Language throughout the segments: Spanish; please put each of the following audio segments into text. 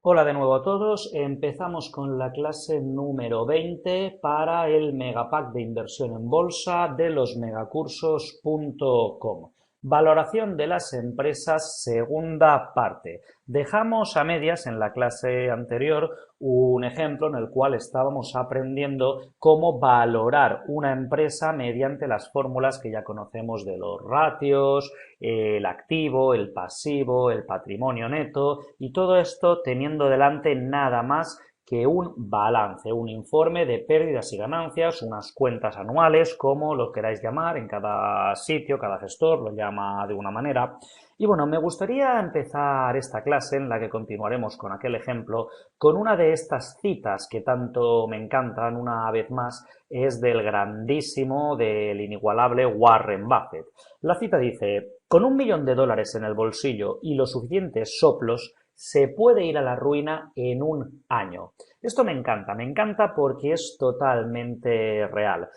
Hola de nuevo a todos. Empezamos con la clase número 20 para el megapack de inversión en bolsa de los megacursos.com. Valoración de las empresas, segunda parte. Dejamos a medias en la clase anterior un ejemplo en el cual estábamos aprendiendo cómo valorar una empresa mediante las fórmulas que ya conocemos de los ratios, el activo, el pasivo, el patrimonio neto y todo esto teniendo delante nada más que un balance, un informe de pérdidas y ganancias, unas cuentas anuales, como lo queráis llamar, en cada sitio, cada gestor lo llama de una manera. Y bueno, me gustaría empezar esta clase en la que continuaremos con aquel ejemplo, con una de estas citas que tanto me encantan, una vez más, es del grandísimo, del inigualable Warren Buffett. La cita dice: con $1.000.000 en el bolsillo y los suficientes soplos, se puede ir a la ruina en un año. Esto me encanta porque es totalmente real.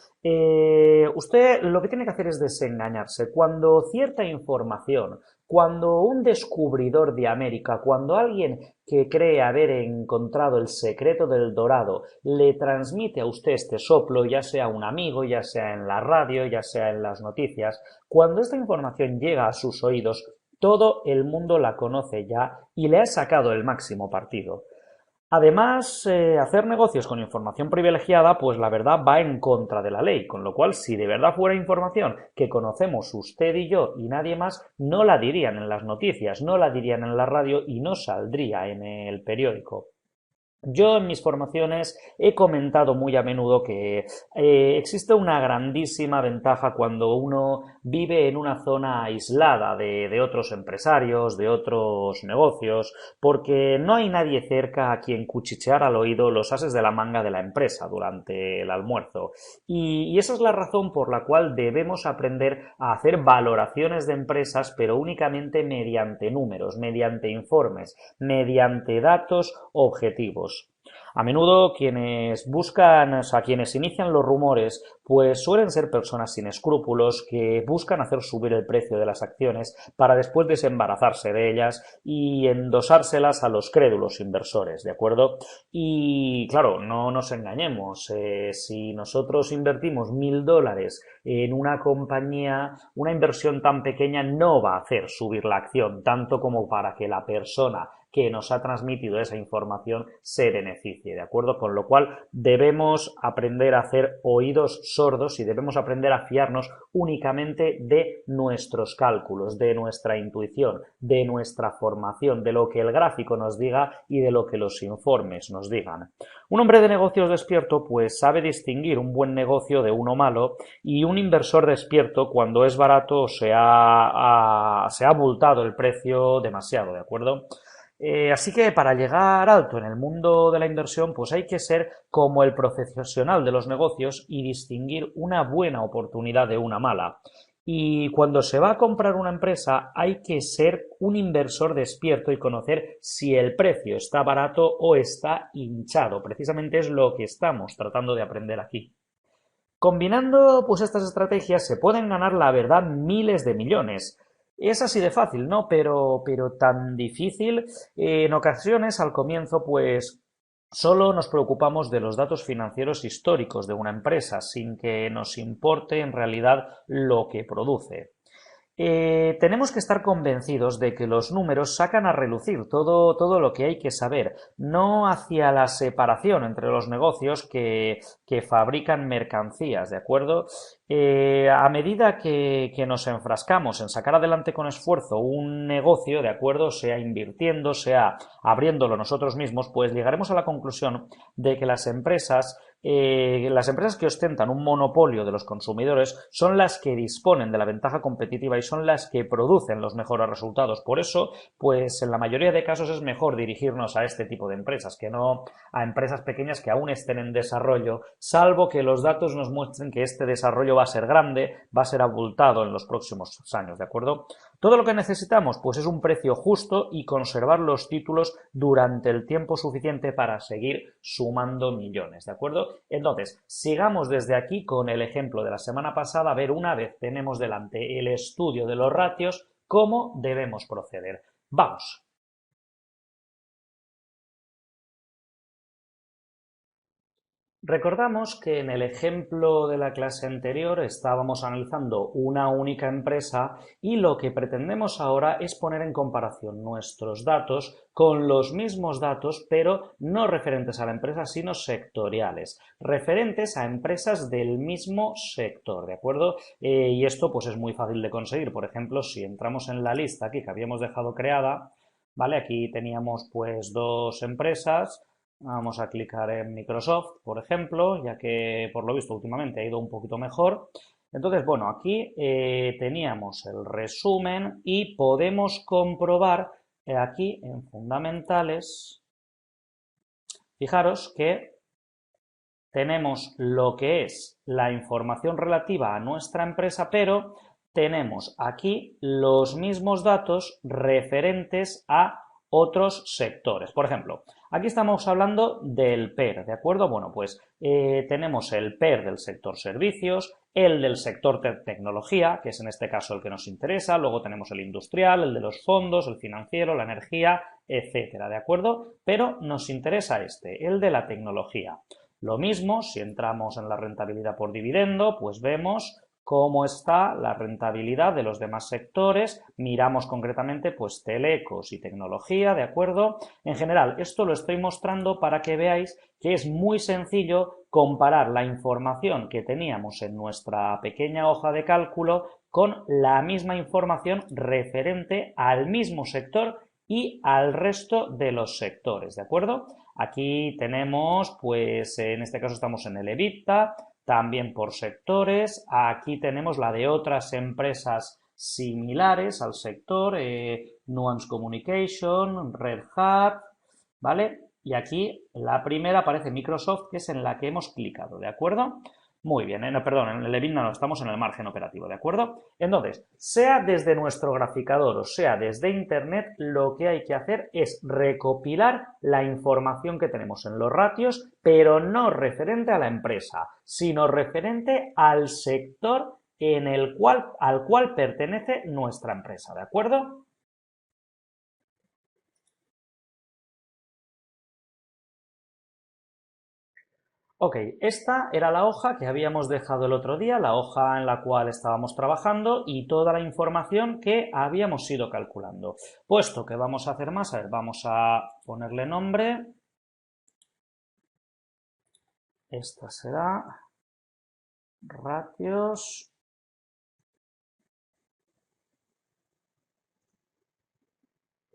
Usted lo que tiene que hacer es desengañarse. Cuando cierta información, cuando un descubridor de América, cuando alguien que cree haber encontrado el secreto del dorado le transmite a usted este soplo, ya sea un amigo, ya sea en la radio, ya sea en las noticias, cuando esta información llega a sus oídos, todo el mundo la conoce ya y le ha sacado el máximo partido. Además, hacer negocios con información privilegiada, pues la verdad va en contra de la ley, con lo cual, si de verdad fuera información que conocemos usted y yo y nadie más, no la dirían en las noticias, no la dirían en la radio y no saldría en el periódico. Yo en mis formaciones he comentado muy a menudo que existe una grandísima ventaja cuando uno vive en una zona aislada de otros empresarios, de otros negocios, porque no hay nadie cerca a quien cuchichear al oído los ases de la manga de la empresa durante el almuerzo. Y esa es la razón por la cual debemos aprender a hacer valoraciones de empresas, pero únicamente mediante números, mediante informes, mediante datos objetivos. A menudo quienes buscan, o sea, quienes inician los rumores, pues suelen ser personas sin escrúpulos que buscan hacer subir el precio de las acciones para después desembarazarse de ellas y endosárselas a los crédulos inversores, ¿de acuerdo? Y claro, no nos engañemos, si nosotros invertimos $1.000 en una compañía, una inversión tan pequeña no va a hacer subir la acción tanto como para que la persona que nos ha transmitido esa información se beneficie, ¿de acuerdo? Con lo cual debemos aprender a hacer oídos sordos y debemos aprender a fiarnos únicamente de nuestros cálculos, de nuestra intuición, de nuestra formación, de lo que el gráfico nos diga y de lo que los informes nos digan. Un hombre de negocios despierto pues sabe distinguir un buen negocio de uno malo, y un inversor despierto cuando es barato se ha abultado el precio demasiado, ¿de acuerdo? Así que para llegar alto en el mundo de la inversión, pues hay que ser como el profesional de los negocios y distinguir una buena oportunidad de una mala. Y cuando se va a comprar una empresa hay que ser un inversor despierto y conocer si el precio está barato o está hinchado. Precisamente es lo que estamos tratando de aprender aquí. Combinando pues estas estrategias se pueden ganar, la verdad, miles de millones. Es así de fácil, ¿no? Pero tan difícil. En ocasiones, al comienzo, pues solo nos preocupamos de los datos financieros históricos de una empresa, sin que nos importe en realidad lo que produce. Tenemos que estar convencidos de que los números sacan a relucir todo lo que hay que saber, no hacia la separación entre los negocios que fabrican mercancías, ¿de acuerdo? A medida que nos enfrascamos en sacar adelante con esfuerzo un negocio, ¿de acuerdo? Sea invirtiendo, sea abriéndolo nosotros mismos, pues llegaremos a la conclusión de que las empresas que ostentan un monopolio de los consumidores son las que disponen de la ventaja competitiva y son las que producen los mejores resultados. Por eso, pues en la mayoría de casos es mejor dirigirnos a este tipo de empresas que no a empresas pequeñas que aún estén en desarrollo, salvo que los datos nos muestren que este desarrollo va a ser grande, va a ser abultado en los próximos años, ¿de acuerdo? Todo lo que necesitamos, pues es un precio justo y conservar los títulos durante el tiempo suficiente para seguir sumando millones, ¿de acuerdo? Entonces, sigamos desde aquí con el ejemplo de la semana pasada, a ver, una vez tenemos delante el estudio de los ratios, cómo debemos proceder. Vamos. Recordamos que en el ejemplo de la clase anterior estábamos analizando una única empresa y lo que pretendemos ahora es poner en comparación nuestros datos con los mismos datos, pero no referentes a la empresa, sino sectoriales, referentes a empresas del mismo sector, ¿de acuerdo? Y esto pues es muy fácil de conseguir. Por ejemplo, si entramos en la lista aquí que habíamos dejado creada, ¿vale? Aquí teníamos pues dos empresas. Vamos a clicar en Microsoft, por ejemplo, ya que por lo visto últimamente ha ido un poquito mejor. Entonces, bueno, aquí teníamos el resumen y podemos comprobar aquí en fundamentales, fijaros que tenemos lo que es la información relativa a nuestra empresa, pero tenemos aquí los mismos datos referentes a otros sectores. Por ejemplo, aquí estamos hablando del PER, ¿de acuerdo? Bueno, pues tenemos el PER del sector servicios, el del sector tecnología, que es en este caso el que nos interesa, luego tenemos el industrial, el de los fondos, el financiero, la energía, etcétera, ¿de acuerdo? Pero nos interesa este, el de la tecnología. Lo mismo, si entramos en la rentabilidad por dividendo, pues vemos cómo está la rentabilidad de los demás sectores, miramos concretamente pues telecos y tecnología, ¿de acuerdo? En general, esto lo estoy mostrando para que veáis que es muy sencillo comparar la información que teníamos en nuestra pequeña hoja de cálculo con la misma información referente al mismo sector y al resto de los sectores, ¿de acuerdo? Aquí tenemos, pues en este caso estamos en el EBITDA, también por sectores. Aquí tenemos la de otras empresas similares al sector, Nuance Communication, Red Hat, ¿vale? Y aquí la primera aparece Microsoft, que es en la que hemos clicado, ¿de acuerdo? Muy bien, no, perdón, en el EBITDA no, estamos en el margen operativo, ¿de acuerdo? Entonces, sea desde nuestro graficador o sea desde Internet, lo que hay que hacer es recopilar la información que tenemos en los ratios, pero no referente a la empresa, sino referente al sector al cual pertenece nuestra empresa, ¿de acuerdo? Ok, esta era la hoja que habíamos dejado el otro día, la hoja en la cual estábamos trabajando y toda la información que habíamos ido calculando. Puesto que vamos a hacer más, a ver, vamos a ponerle nombre. Esta será ratios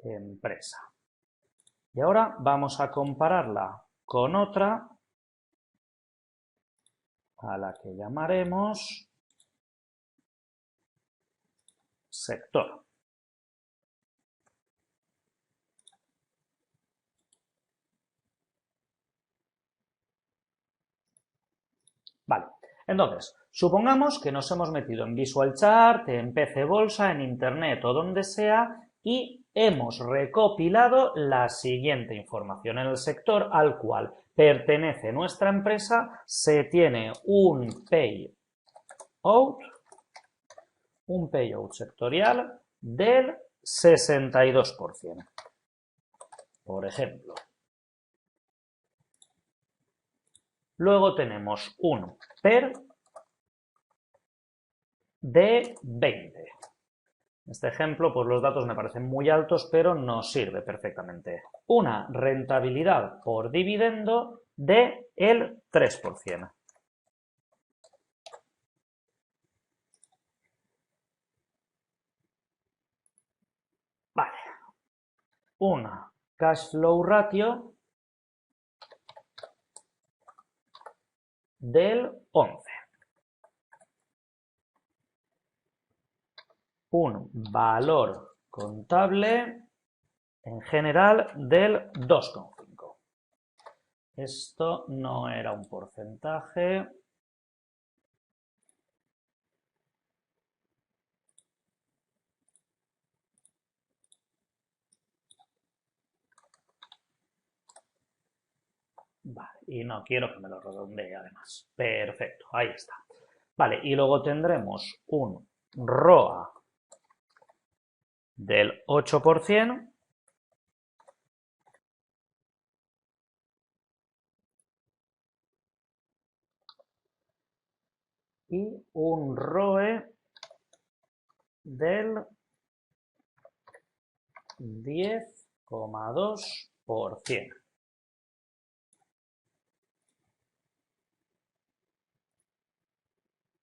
empresa. Y ahora vamos a compararla con otra a la que llamaremos sector. Vale, entonces, supongamos que nos hemos metido en Visual Chart, en PC Bolsa, en Internet o donde sea y hemos recopilado la siguiente información. En el sector al cual pertenece nuestra empresa se tiene un payout sectorial del 62%. Por ejemplo. Luego tenemos un PER de 20. En este ejemplo, pues los datos me parecen muy altos, pero nos sirve perfectamente. Una rentabilidad por dividendo de el 3%. Vale. Una cash flow ratio del 11. Un valor contable en general del 2,5. Esto no era un porcentaje. Vale, y no quiero que me lo redondee además. Perfecto, ahí está. Vale, y luego tendremos un ROA del 8%, y un ROE del 10,2%.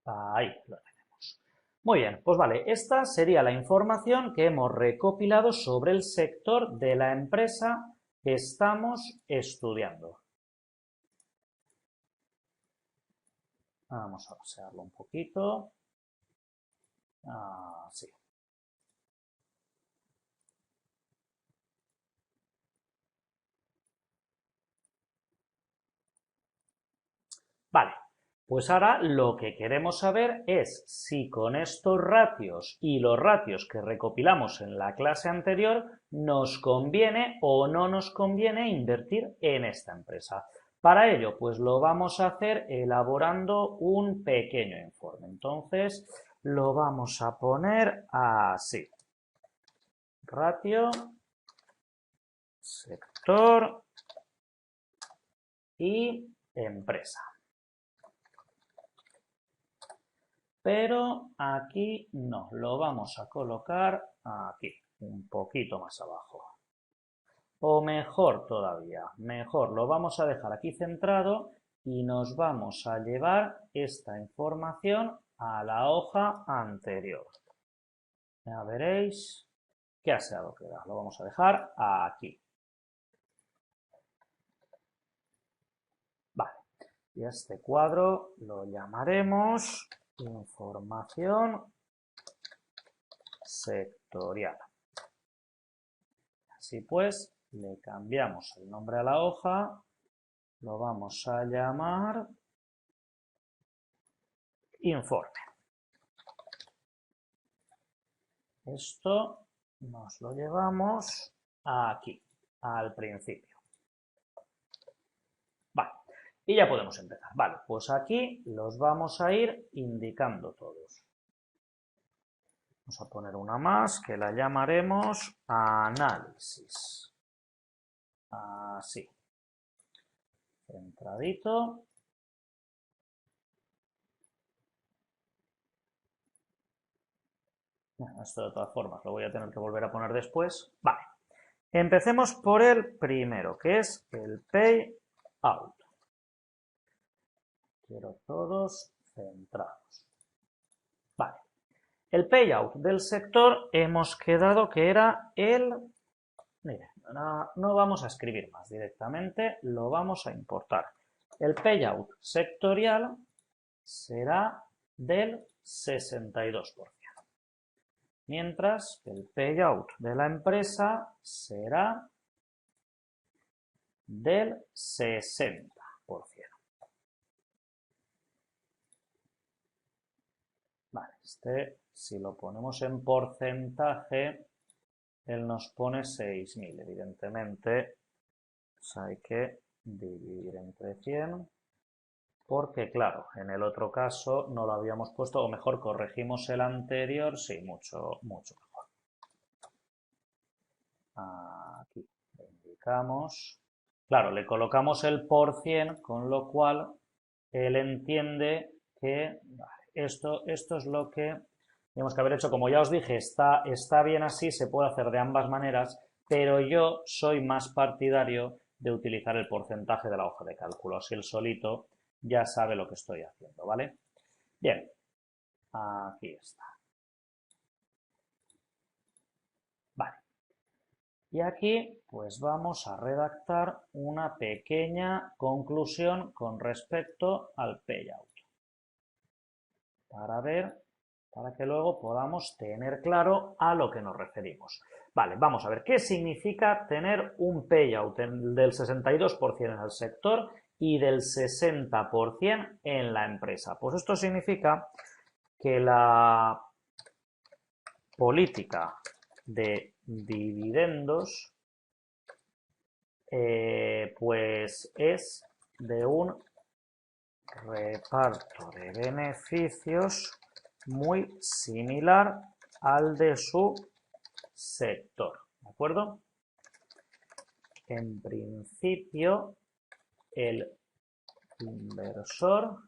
Ahí lo tenemos. Muy bien, pues vale, esta sería la información que hemos recopilado sobre el sector de la empresa que estamos estudiando. Vamos a pasearlo un poquito. Así. Vale, pues ahora lo que queremos saber es si con estos ratios y los ratios que recopilamos en la clase anterior nos conviene o no nos conviene invertir en esta empresa. Para ello, pues lo vamos a hacer elaborando un pequeño informe. Entonces, lo vamos a poner así. Ratio, sector y empresa. Pero aquí no, lo vamos a colocar aquí, un poquito más abajo. O mejor todavía, mejor, lo vamos a dejar aquí centrado y nos vamos a llevar esta información a la hoja anterior. Ya veréis qué aseado queda. Lo vamos a dejar aquí. Vale, y este cuadro lo llamaremos información sectorial. Así pues, le cambiamos el nombre a la hoja, lo vamos a llamar informe. Esto nos lo llevamos aquí, al principio. Vale, y ya podemos empezar. Vale, pues aquí los vamos a ir indicando todos. Vamos a poner una más que la llamaremos análisis. Así. Centradito. Esto de todas formas lo voy a tener que volver a poner después. Vale. Empecemos por el primero, que es el payout. Quiero todos centrados. Vale. El payout del sector hemos quedado que era el... Mire, no vamos a escribir más directamente, lo vamos a importar. El payout sectorial será del 62%. Mientras que el payout de la empresa será del 60%. Vale, si lo ponemos en porcentaje, él nos pone 6.000. Evidentemente, pues hay que dividir entre 100. Porque, claro, en el otro caso no lo habíamos puesto, o mejor corregimos el anterior, sí, mucho mejor. Aquí le indicamos. Claro, le colocamos el por cien, con lo cual él entiende que esto es lo que tenemos que haber hecho. Como ya os dije, está bien así, se puede hacer de ambas maneras, pero yo soy más partidario de utilizar el porcentaje de la hoja de cálculo. Así el solito ya sabe lo que estoy haciendo, ¿vale? Bien, aquí está. Vale. Y aquí, pues vamos a redactar una pequeña conclusión con respecto al payout. Para que luego podamos tener claro a lo que nos referimos. Vale, vamos a ver, ¿qué significa tener un payout del 62% en el sector y del 60% en la empresa? Pues esto significa que la política de dividendos pues es de un reparto de beneficios muy similar al de su sector, ¿de acuerdo? En principio, el inversor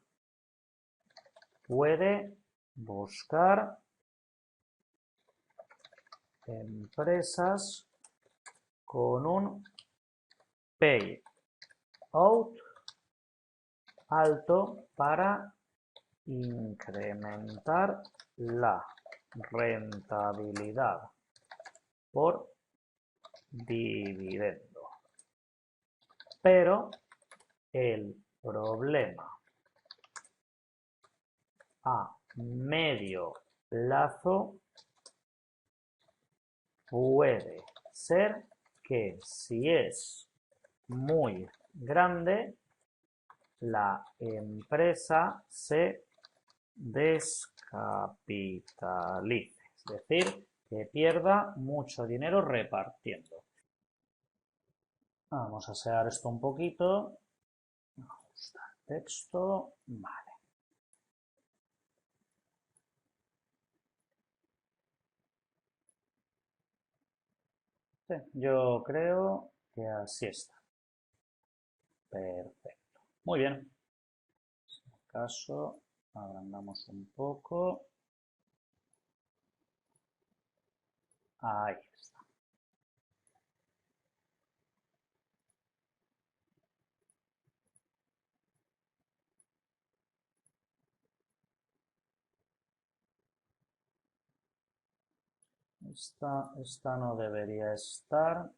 puede buscar empresas con un payout alto para incrementar la rentabilidad por dividendo. Pero el problema a medio plazo puede ser que si es muy grande, la empresa se descapitalice, es decir, que pierda mucho dinero repartiendo. Vamos a asear esto un poquito. Ajustar texto. Vale. Sí, yo creo que así está. Perfecto. Muy bien. En este caso, agrandamos un poco. Ahí está. Esta no debería estar.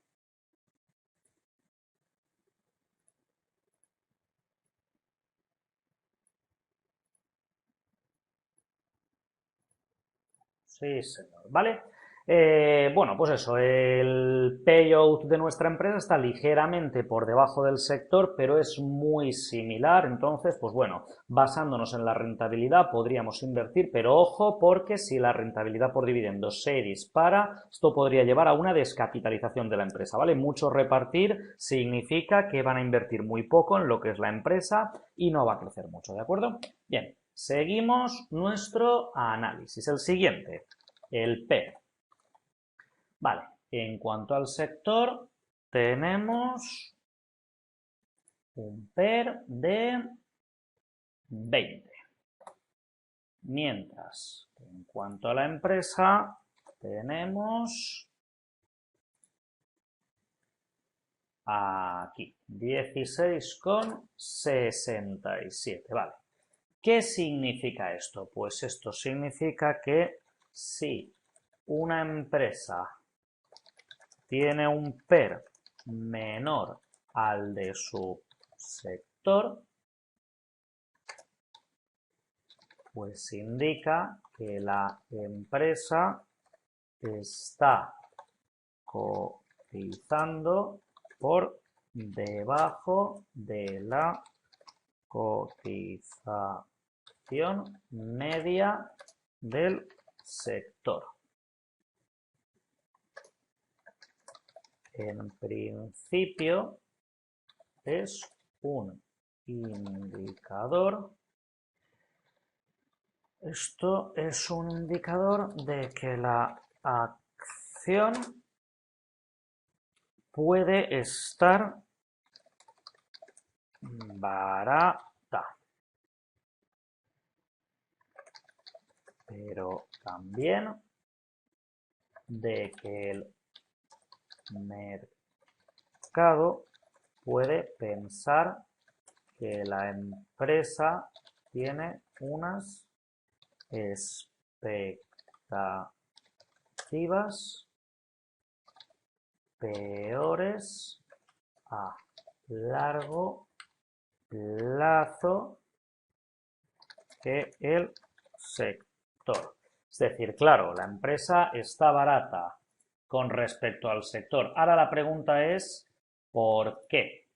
Sí, señor. ¿Vale? Bueno, pues eso, el payout de nuestra empresa está ligeramente por debajo del sector, pero es muy similar. Entonces, pues bueno, basándonos en la rentabilidad podríamos invertir, pero ojo, porque si la rentabilidad por dividendos se dispara, esto podría llevar a una descapitalización de la empresa, ¿vale? Mucho repartir significa que van a invertir muy poco en lo que es la empresa y no va a crecer mucho, ¿de acuerdo? Bien. Seguimos nuestro análisis. El siguiente, el PER. Vale, en cuanto al sector, tenemos un PER de 20. Mientras que en cuanto a la empresa, tenemos aquí 16,67. Vale. ¿Qué significa esto? Pues esto significa que si una empresa tiene un PER menor al de su sector, pues indica que la empresa está cotizando por debajo de la cotización media del sector. En principio es un indicador. Esto es un indicador de que la acción puede estar barata. Pero también de que el mercado puede pensar que la empresa tiene unas expectativas peores a largo plazo que el sector. Es decir, claro, la empresa está barata con respecto al sector. Ahora la pregunta es, ¿por qué?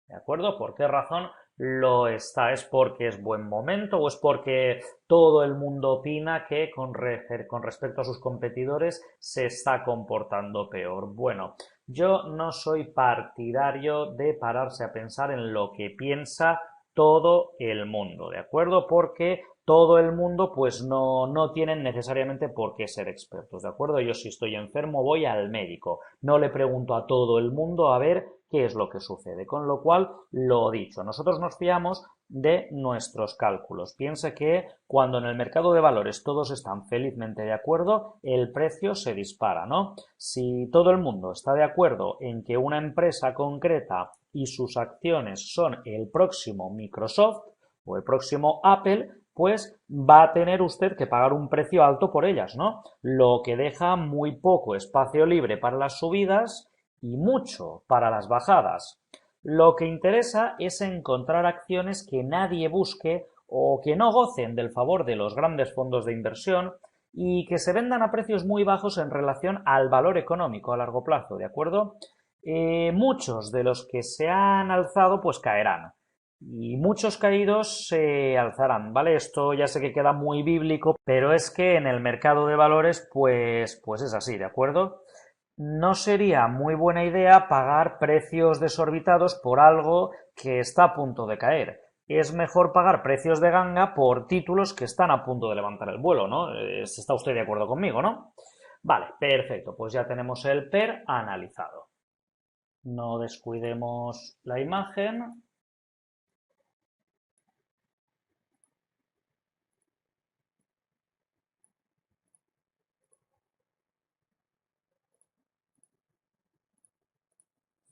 ¿De acuerdo? ¿Por qué razón lo está? ¿Es porque es buen momento o es porque todo el mundo opina que con respecto a sus competidores se está comportando peor? Bueno, yo no soy partidario de pararse a pensar en lo que piensa todo el mundo, ¿de acuerdo? Porque todo el mundo pues no tienen necesariamente por qué ser expertos, ¿de acuerdo? Yo si estoy enfermo voy al médico, no le pregunto a todo el mundo a ver qué es lo que sucede. Con lo cual, lo dicho, nosotros nos fiamos de nuestros cálculos. Piense que cuando en el mercado de valores todos están felizmente de acuerdo, el precio se dispara, ¿no? Si todo el mundo está de acuerdo en que una empresa concreta y sus acciones son el próximo Microsoft o el próximo Apple, pues va a tener usted que pagar un precio alto por ellas, ¿no? Lo que deja muy poco espacio libre para las subidas y mucho para las bajadas. Lo que interesa es encontrar acciones que nadie busque o que no gocen del favor de los grandes fondos de inversión y que se vendan a precios muy bajos en relación al valor económico a largo plazo, ¿de acuerdo? Muchos de los que se han alzado pues caerán y muchos caídos se alzarán, ¿vale? Esto ya sé que queda muy bíblico, pero es que en el mercado de valores pues es así, ¿de acuerdo? No sería muy buena idea pagar precios desorbitados por algo que está a punto de caer. Es mejor pagar precios de ganga por títulos que están a punto de levantar el vuelo, ¿no? ¿Está usted de acuerdo conmigo, no? Vale, perfecto, pues ya tenemos el PER analizado. No descuidemos la imagen.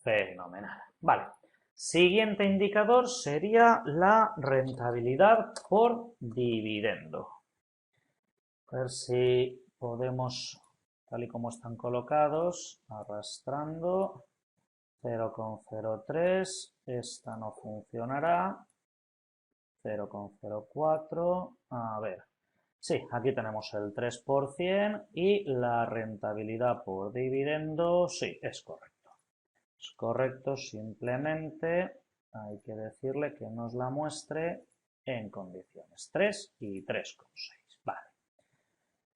Fenomenal. Vale. Siguiente indicador sería la rentabilidad por dividendo. A ver si podemos, tal y como están colocados, arrastrando 0,03. Esta no funcionará. 0,04. A ver. Sí, aquí tenemos el 3% y la rentabilidad por dividendo, sí, es correcto. Es correcto, simplemente hay que decirle que nos la muestre en condiciones 3 y 3,6. Vale,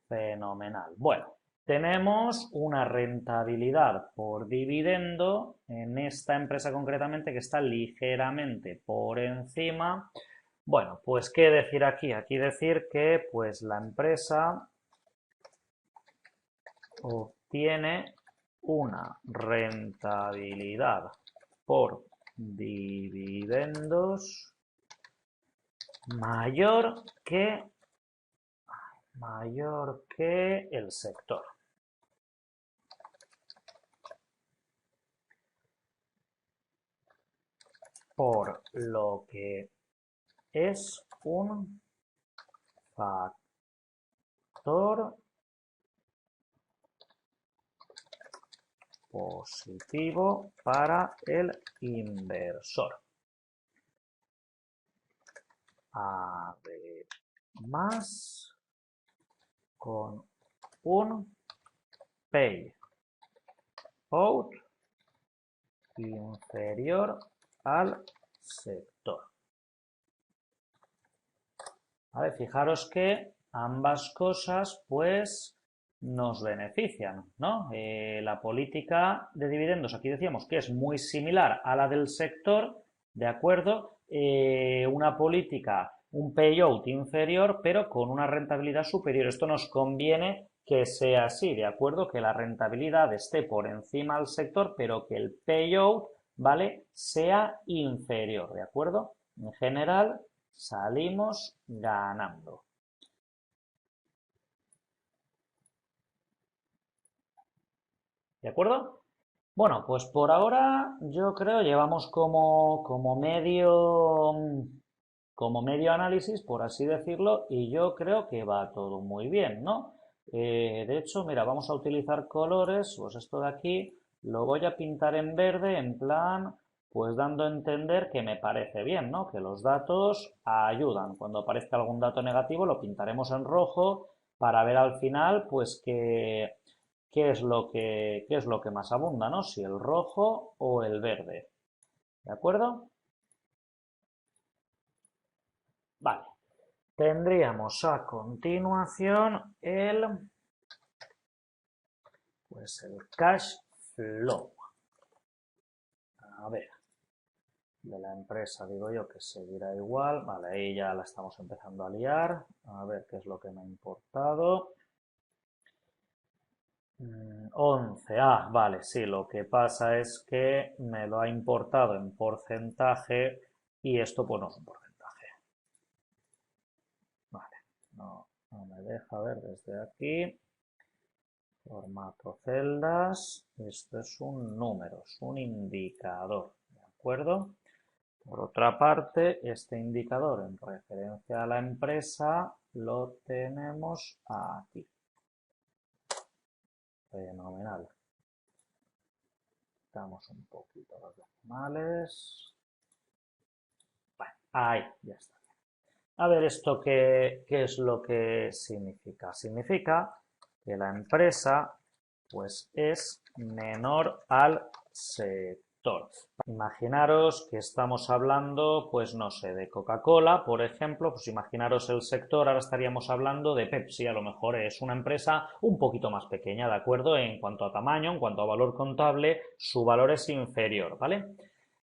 fenomenal. Bueno, tenemos una rentabilidad por dividendo en esta empresa concretamente que está ligeramente por encima. Bueno, pues qué decir aquí. Aquí decir que pues la empresa obtiene una rentabilidad por dividendos mayor que el sector. Por lo que es un factor positivo para el inversor. Además, con un payout inferior al sector. ¿Vale? Fijaros que ambas cosas pues nos benefician, ¿no? La política de dividendos, aquí decíamos que es muy similar a la del sector, ¿de acuerdo? Una política, un payout inferior, pero con una rentabilidad superior. Esto nos conviene que sea así, ¿de acuerdo? Que la rentabilidad esté por encima del sector, pero que el payout, ¿vale? Sea inferior, ¿de acuerdo? En general, salimos ganando. ¿De acuerdo? Bueno, pues por ahora yo creo llevamos como medio análisis, por así decirlo, y yo creo que va todo muy bien, ¿no? De hecho, mira, vamos a utilizar colores, pues esto de aquí lo voy a pintar en verde, en plan, pues dando a entender que me parece bien, ¿no? Que los datos ayudan. Cuando aparezca algún dato negativo lo pintaremos en rojo para ver al final, pues que qué es lo que más abunda, ¿no? Si el rojo o el verde. ¿De acuerdo? Vale. Tendríamos a continuación pues el cash flow. A ver, de la empresa digo yo que seguirá igual. Vale, ahí ya la estamos empezando a liar. A ver qué es lo que me ha importado. 11. Ah, vale, sí, lo que pasa es que me lo ha importado en porcentaje y esto pues no es un porcentaje. Vale, no me deja ver desde aquí. Formato celdas. Esto es un número, es un indicador, ¿de acuerdo? Por otra parte, este indicador en referencia a la empresa lo tenemos aquí. Fenomenal. Quitamos un poquito los decimales. Bueno, ahí, ya está. A ver, ¿esto qué es lo que significa? Significa que la empresa pues es menor al sector. Imaginaros que estamos hablando, pues no sé, de Coca-Cola, por ejemplo, pues imaginaros el sector, ahora estaríamos hablando de Pepsi, a lo mejor es una empresa un poquito más pequeña, ¿de acuerdo? En cuanto a tamaño, en cuanto a valor contable, su valor es inferior, ¿vale?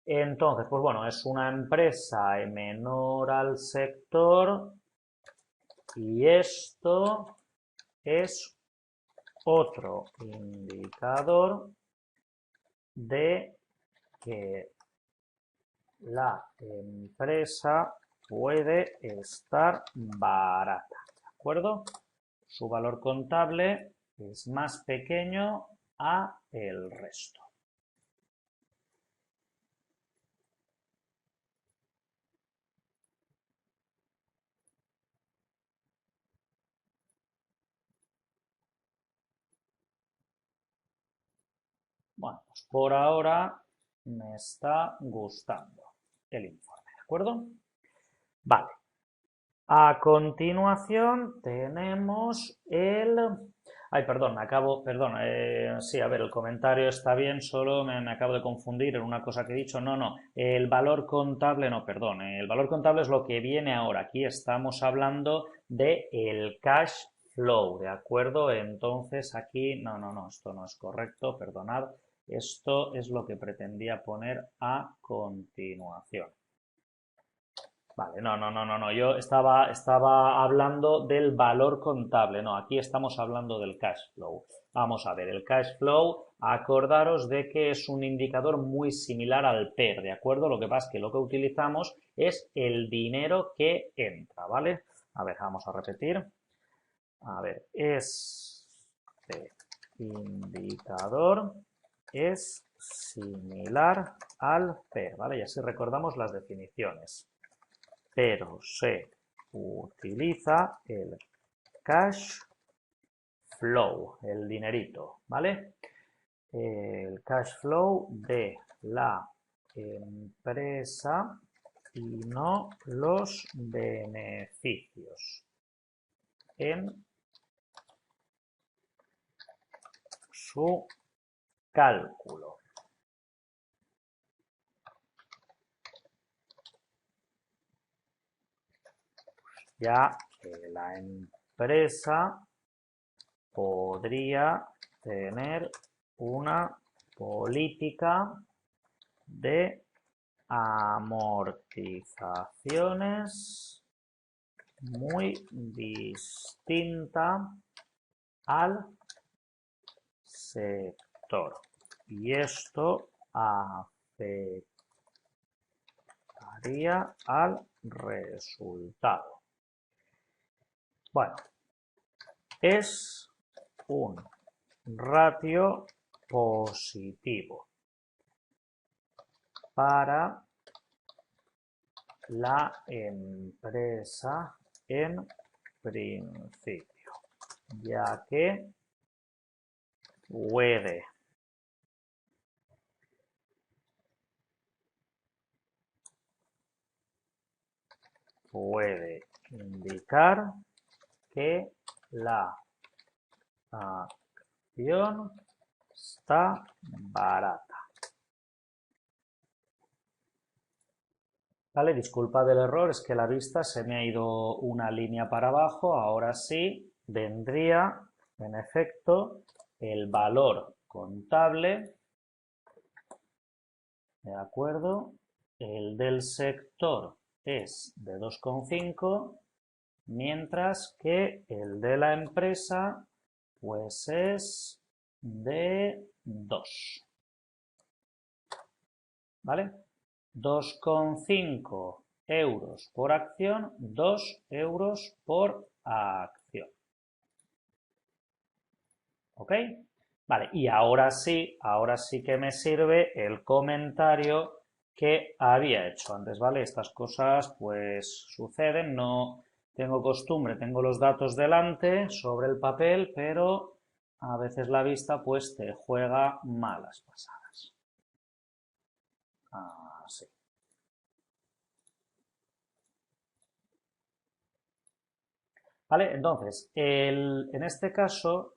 Entonces, pues bueno, es una empresa menor al sector y esto es otro indicador de que la empresa puede estar barata, ¿de acuerdo? Su valor contable es más pequeño a el resto. Bueno, pues por ahora me está gustando el informe, ¿de acuerdo? Vale. A continuación tenemos el... Ay, perdón, perdón, sí, a ver, el comentario está bien, solo me acabo de confundir en una cosa que he dicho. No, no, el valor contable, no, perdón, el valor contable es lo que viene ahora. Aquí estamos hablando de el cash flow, ¿de acuerdo? Entonces aquí, no, esto no es correcto, perdonad. Esto es lo que pretendía poner a continuación. Vale, no. Yo estaba hablando del valor contable. No, aquí estamos hablando del cash flow. Vamos a ver, el cash flow, acordaros de que es un indicador muy similar al PER, ¿de acuerdo? Lo que pasa es que lo que utilizamos es el dinero que entra, ¿vale? A ver, vamos a repetir. A ver, este indicador es similar al PER, ¿vale? Y así recordamos las definiciones, pero se utiliza el cash flow, el dinerito, ¿vale? El cash flow de la empresa y no los beneficios en su cálculo. Ya que la empresa podría tener una política de amortizaciones muy distinta al sector. Y esto afectaría al resultado. Bueno, es un ratio positivo para la empresa en principio, ya que puede indicar que la acción está barata. Vale, disculpa del error, es que la vista se me ha ido una línea para abajo. Ahora sí vendría, en efecto, el valor contable, ¿de acuerdo? El del sector es de 2,5, mientras que el de la empresa pues es de 2. ¿Vale? 2,5 euros por acción, 2 euros por acción. ¿Ok? Vale, y ahora sí que me sirve el comentario que había hecho antes, ¿vale? Estas cosas pues suceden, no tengo costumbre, tengo los datos delante sobre el papel, pero a veces la vista pues te juega malas pasadas. Así. ¿Vale? Entonces, en este caso,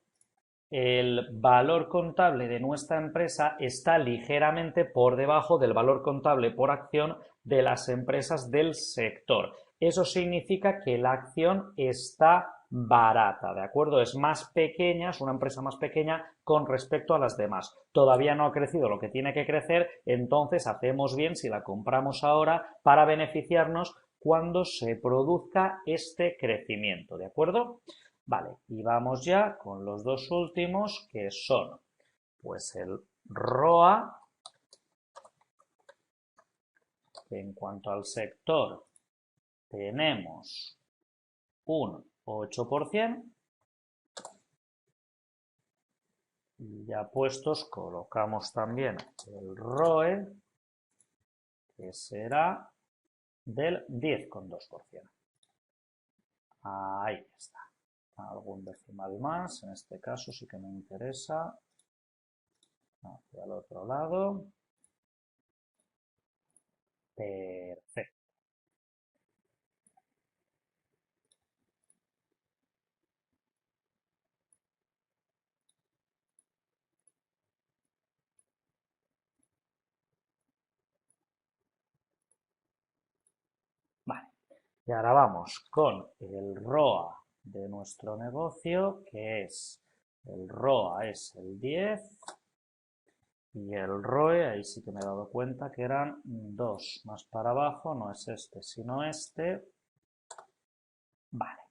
el valor contable de nuestra empresa está ligeramente por debajo del valor contable por acción de las empresas del sector. Eso significa que la acción está barata, ¿de acuerdo? Es más pequeña, es una empresa más pequeña con respecto a las demás. Todavía no ha crecido lo que tiene que crecer, entonces hacemos bien si la compramos ahora para beneficiarnos cuando se produzca este crecimiento, ¿de acuerdo? Vale, y vamos ya con los dos últimos que son pues el ROA, que en cuanto al sector tenemos un 8%, y ya puestos colocamos también el ROE, que será del 10,2%. Ahí está. Algún decimal más, en este caso sí que me interesa. Hacia el otro lado. Perfecto. Vale. Y ahora vamos con el ROA de nuestro negocio, que es el ROA es el 10 y el ROE, ahí sí que me he dado cuenta que eran 2 más para abajo, no es este, sino este. Vale.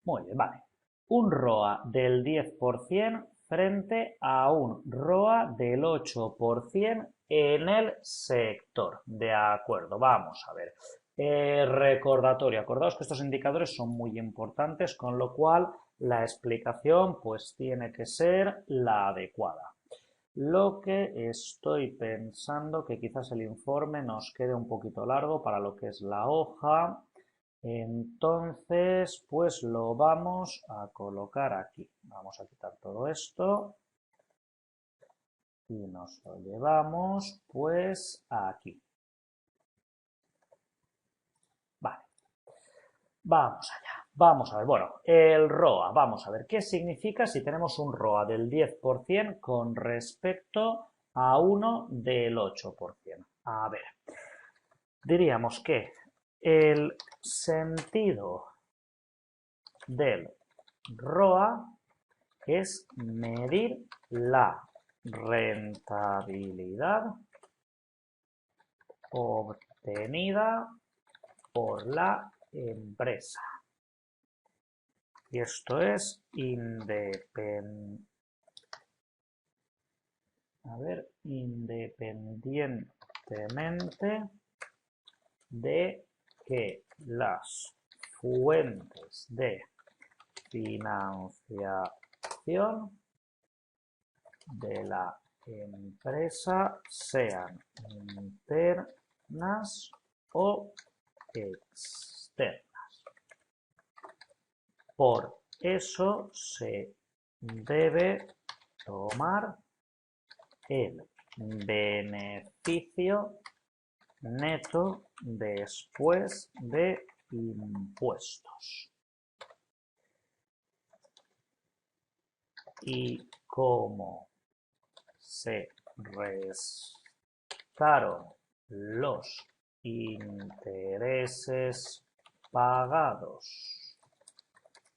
Muy bien, vale. Un ROA del 10% frente a un ROA del 8% en el sector. De acuerdo, vamos a ver. Recordatorio, acordaos que estos indicadores son muy importantes, con lo cual la explicación pues tiene que ser la adecuada. Lo que estoy pensando que quizás el informe nos quede un poquito largo para lo que es la hoja. Entonces, pues lo vamos a colocar aquí. Vamos a quitar todo esto y nos lo llevamos pues aquí. Vale. Vamos allá. Vamos a ver, bueno, el ROA, vamos a ver qué significa si tenemos un ROA del 10% con respecto a uno del 8%. A ver, diríamos que el sentido del ROA es medir la rentabilidad obtenida por la empresa. Y esto es independientemente de que las fuentes de financiación de la empresa sean internas o externas. Por eso se debe tomar el beneficio neto después de impuestos. Y como se restaron los intereses pagados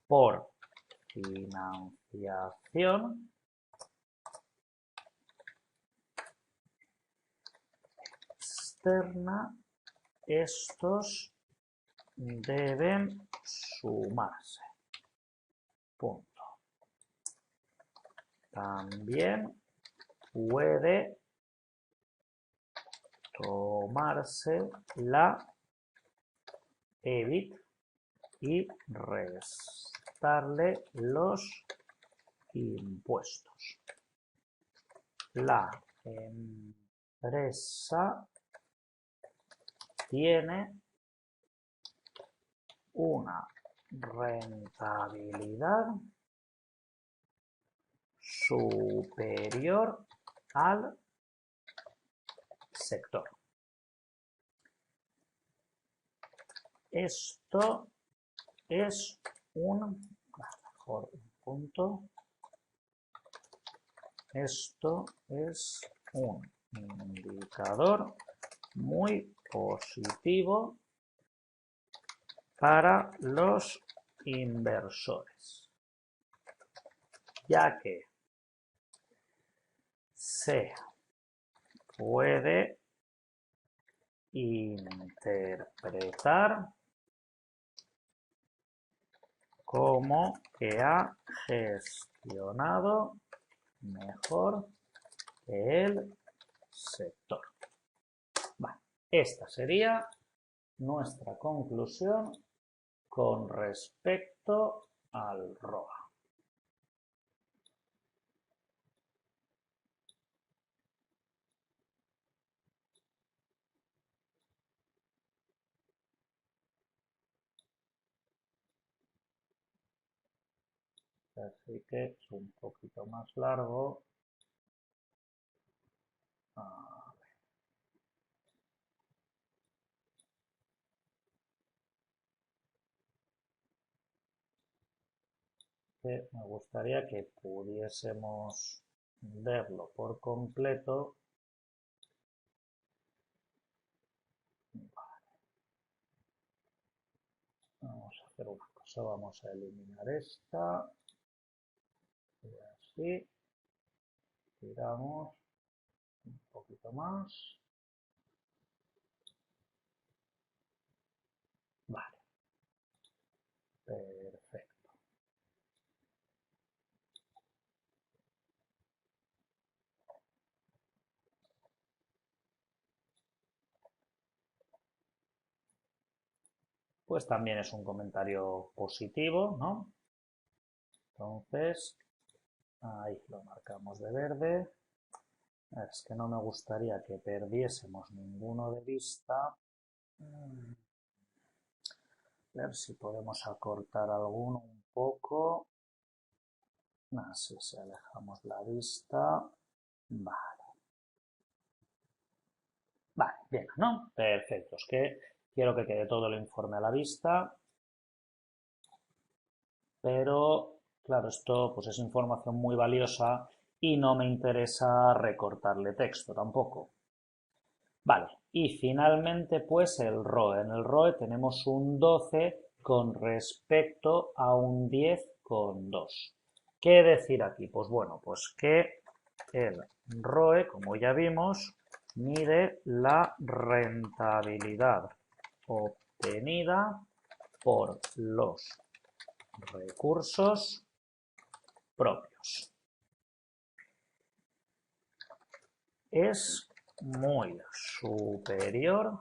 por financiación externa, estos deben sumarse. Punto. también puede tomarse la EBIT y restarle los impuestos. La empresa tiene una rentabilidad superior al sector. Esto es un punto. Esto es un indicador muy positivo para los inversores, ya que se puede interpretar como que ha gestionado mejor que el sector. Bueno, esta sería nuestra conclusión con respecto al ROA. Así que es un poquito más largo. Que me gustaría que pudiésemos verlo por completo. Vamos a hacer una cosa, vamos a eliminar esta. Y así. Tiramos un poquito más. Vale. Perfecto. Pues también es un comentario positivo, ¿no? Entonces, ahí lo marcamos de verde. Es que no me gustaría que perdiésemos ninguno de vista. A ver si podemos acortar alguno un poco. Así si alejamos la vista. Vale. Vale, bien, ¿no? Perfecto. Es que quiero que quede todo el informe a la vista. Pero, claro, esto pues es información muy valiosa y no me interesa recortarle texto tampoco. Vale, y finalmente pues el ROE. En el ROE tenemos un 12 con respecto a un 10,2. ¿Qué decir aquí? Pues bueno, pues que el ROE, como ya vimos, mide la rentabilidad obtenida por los recursos propios. Es muy superior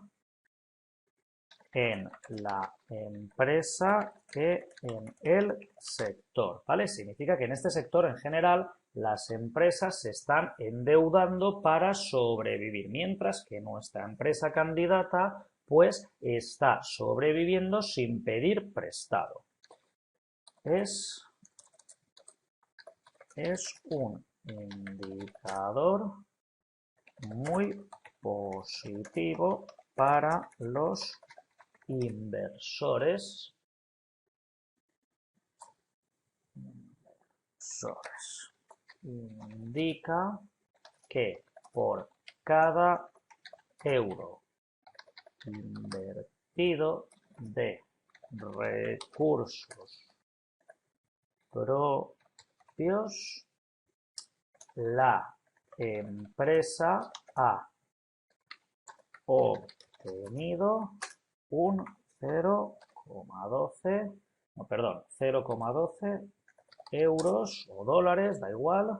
en la empresa que en el sector, ¿vale? Significa que en este sector en general las empresas se están endeudando para sobrevivir, mientras que nuestra empresa candidata pues está sobreviviendo sin pedir prestado. Es un indicador muy positivo para los inversores. Indica que por cada euro invertido de recursos propios, la empresa ha obtenido un 0,12 euros o dólares, da igual,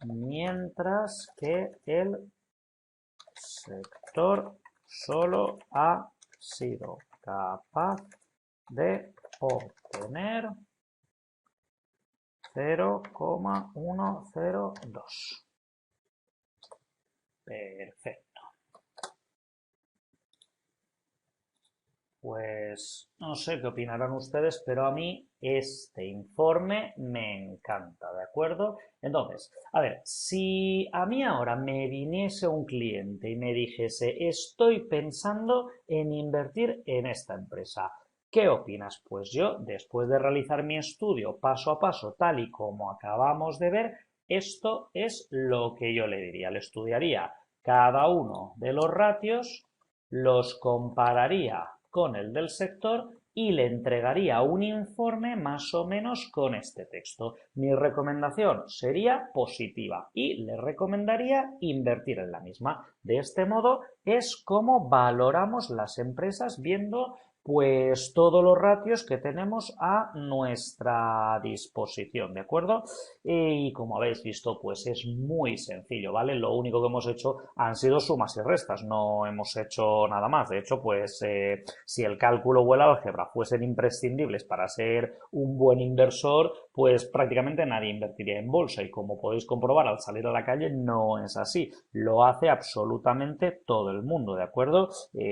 mientras que el sector solo ha sido capaz de obtener 0,102. Perfecto. Pues no sé qué opinarán ustedes, pero a mí este informe me encanta, ¿de acuerdo? Entonces, a ver, si a mí ahora me viniese un cliente y me dijese, estoy pensando en invertir en esta empresa, ¿qué opinas? Pues yo, después de realizar mi estudio paso a paso, tal y como acabamos de ver, esto es lo que yo le diría. Le estudiaría cada uno de los ratios, los compararía con el del sector y le entregaría un informe más o menos con este texto. Mi recomendación sería positiva y le recomendaría invertir en la misma. De este modo es como valoramos las empresas viendo pues todos los ratios que tenemos a nuestra disposición, ¿de acuerdo? Y como habéis visto, pues es muy sencillo, ¿vale? Lo único que hemos hecho han sido sumas y restas, no hemos hecho nada más. De hecho, pues si el cálculo o el álgebra fuesen imprescindibles para ser un buen inversor, pues prácticamente nadie invertiría en bolsa y como podéis comprobar al salir a la calle no es así, lo hace absolutamente todo el mundo, ¿de acuerdo?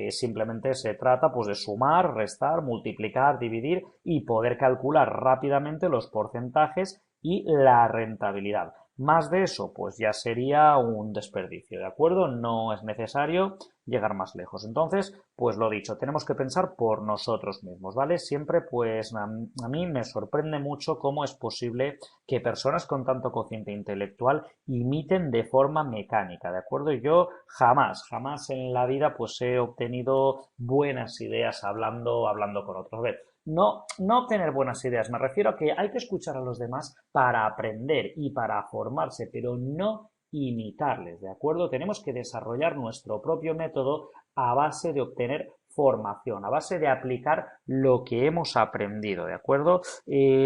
Simplemente se trata pues de sumar, restar, multiplicar, dividir y poder calcular rápidamente los porcentajes y la rentabilidad. Más de eso, pues ya sería un desperdicio, ¿de acuerdo? No es necesario llegar más lejos. Entonces, pues lo dicho, tenemos que pensar por nosotros mismos, ¿vale? Siempre, pues a mí me sorprende mucho cómo es posible que personas con tanto cociente intelectual imiten de forma mecánica, ¿de acuerdo? Yo jamás en la vida pues he obtenido buenas ideas hablando con otros. A ver, no obtener buenas ideas, me refiero a que hay que escuchar a los demás para aprender y para formarse, pero no imitarles, ¿de acuerdo? Tenemos que desarrollar nuestro propio método a base de obtener formación, a base de aplicar lo que hemos aprendido, ¿de acuerdo?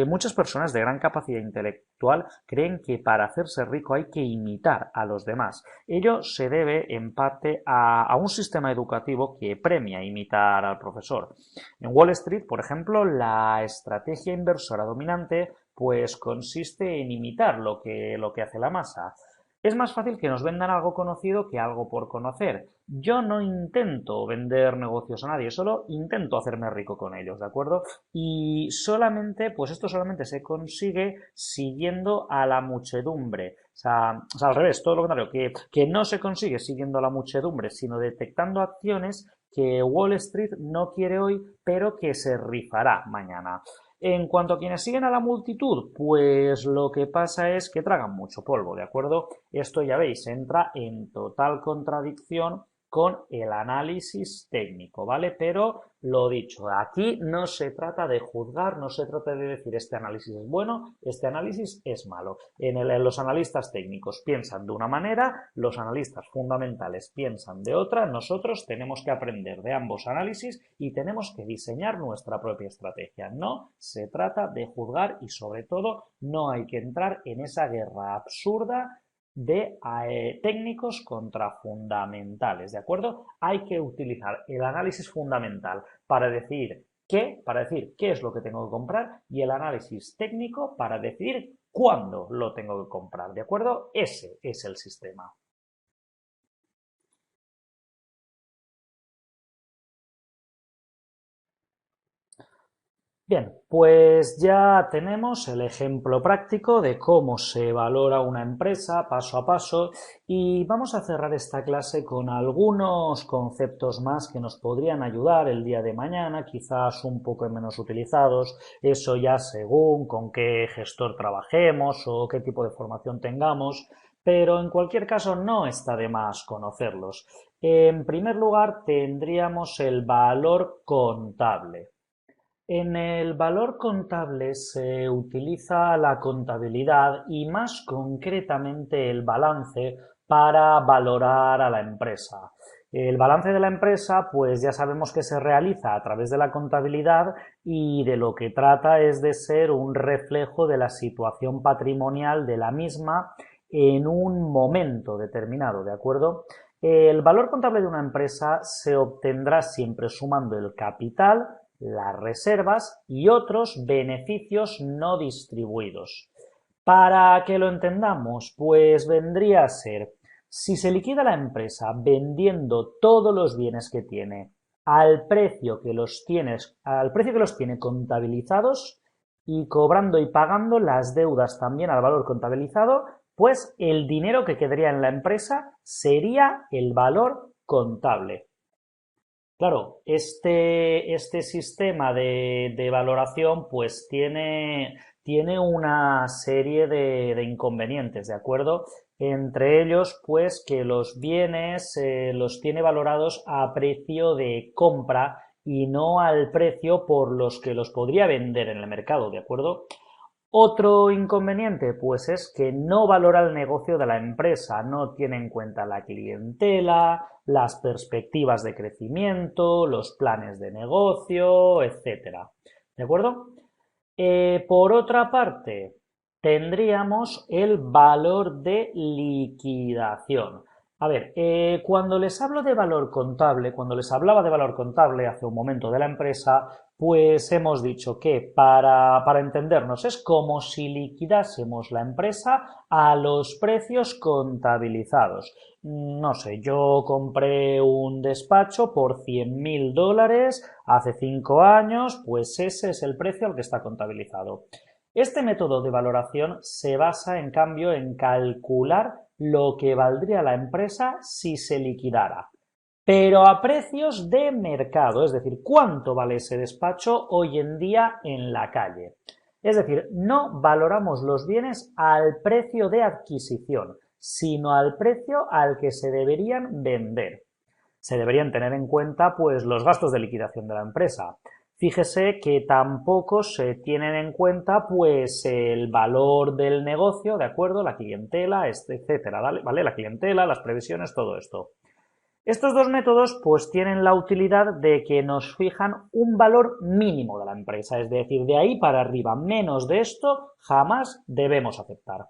Muchas personas de gran capacidad intelectual creen que para hacerse rico hay que imitar a los demás. Ello se debe en parte a un sistema educativo que premia imitar al profesor. En Wall Street, por ejemplo, la estrategia inversora dominante pues consiste en imitar lo que hace la masa. Es más fácil que nos vendan algo conocido que algo por conocer. Yo no intento vender negocios a nadie, solo intento hacerme rico con ellos, ¿de acuerdo? Y solamente, pues esto solamente se consigue siguiendo a la muchedumbre. O sea, al revés, todo lo contrario, que no se consigue siguiendo a la muchedumbre, sino detectando acciones que Wall Street no quiere hoy, pero que se rifará mañana. En cuanto a quienes siguen a la multitud, pues lo que pasa es que tragan mucho polvo, ¿de acuerdo? Esto ya veis, entra en total contradicción con el análisis técnico, ¿vale? Pero lo dicho, aquí no se trata de juzgar, no se trata de decir este análisis es bueno, este análisis es malo. En los analistas técnicos piensan de una manera, los analistas fundamentales piensan de otra, nosotros tenemos que aprender de ambos análisis y tenemos que diseñar nuestra propia estrategia. No se trata de juzgar y sobre todo no hay que entrar en esa guerra absurda de técnicos contra fundamentales, ¿de acuerdo? Hay que utilizar el análisis fundamental para decir qué es lo que tengo que comprar y el análisis técnico para decidir cuándo lo tengo que comprar, ¿de acuerdo? Ese es el sistema. Bien, pues ya tenemos el ejemplo práctico de cómo se valora una empresa paso a paso y vamos a cerrar esta clase con algunos conceptos más que nos podrían ayudar el día de mañana, quizás un poco menos utilizados, eso ya según con qué gestor trabajemos o qué tipo de formación tengamos, pero en cualquier caso no está de más conocerlos. En primer lugar, tendríamos el valor contable. En el valor contable se utiliza la contabilidad y más concretamente el balance para valorar a la empresa. El balance de la empresa, pues ya sabemos que se realiza a través de la contabilidad y de lo que trata es de ser un reflejo de la situación patrimonial de la misma en un momento determinado, ¿de acuerdo? El valor contable de una empresa se obtendrá siempre sumando el capital, las reservas y otros beneficios no distribuidos. Para que lo entendamos, pues vendría a ser, si se liquida la empresa vendiendo todos los bienes que tiene al precio que los tiene contabilizados y cobrando y pagando las deudas también al valor contabilizado, pues el dinero que quedaría en la empresa sería el valor contable. Claro, este sistema de valoración pues tiene una serie de inconvenientes, ¿de acuerdo? Entre ellos, pues que los bienes los tiene valorados a precio de compra y no al precio por los que los podría vender en el mercado, ¿de acuerdo? Otro inconveniente, pues es que no valora el negocio de la empresa, no tiene en cuenta la clientela, las perspectivas de crecimiento, los planes de negocio, etcétera. ¿De acuerdo? Por otra parte, tendríamos el valor de liquidación. A ver, cuando les hablo de valor contable, cuando les hablaba de valor contable hace un momento de la empresa, pues hemos dicho que para entendernos es como si liquidásemos la empresa a los precios contabilizados. No sé, yo compré un despacho por $100.000 hace 5 años, pues ese es el precio al que está contabilizado. Este método de valoración se basa, en cambio, en calcular lo que valdría la empresa si se liquidara, pero a precios de mercado, es decir, cuánto vale ese despacho hoy en día en la calle. Es decir, no valoramos los bienes al precio de adquisición, sino al precio al que se deberían vender. Se deberían tener en cuenta pues los gastos de liquidación de la empresa. Fíjese que tampoco se tienen en cuenta pues el valor del negocio, ¿de acuerdo? La clientela, etcétera, ¿vale? La clientela, las previsiones, todo esto. Estos dos métodos pues tienen la utilidad de que nos fijan un valor mínimo de la empresa, es decir, de ahí para arriba, menos de esto jamás debemos aceptar.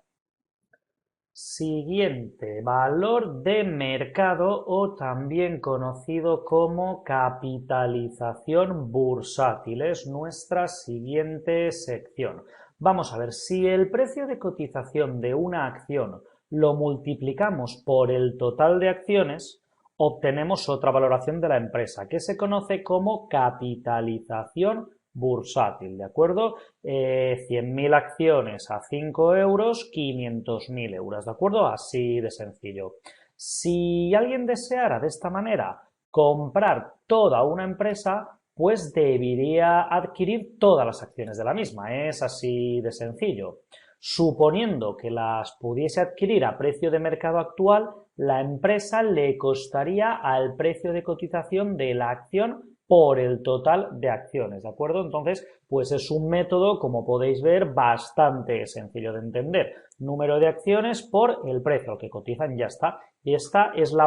Siguiente, valor de mercado o también conocido como capitalización bursátil. Es nuestra siguiente sección. Vamos a ver, si el precio de cotización de una acción lo multiplicamos por el total de acciones, obtenemos otra valoración de la empresa que se conoce como capitalización bursátil, ¿de acuerdo? 100.000 acciones a 5 euros, 500.000 euros, ¿de acuerdo? Así de sencillo. Si alguien deseara de esta manera comprar toda una empresa, pues debería adquirir todas las acciones de la misma. Es así de sencillo. Suponiendo que las pudiese adquirir a precio de mercado actual, la empresa le costaría al precio de cotización de la acción por el total de acciones, ¿de acuerdo? Entonces, pues es un método, como podéis ver, bastante sencillo de entender. Número de acciones por el precio al que cotizan, ya está. Y esta es la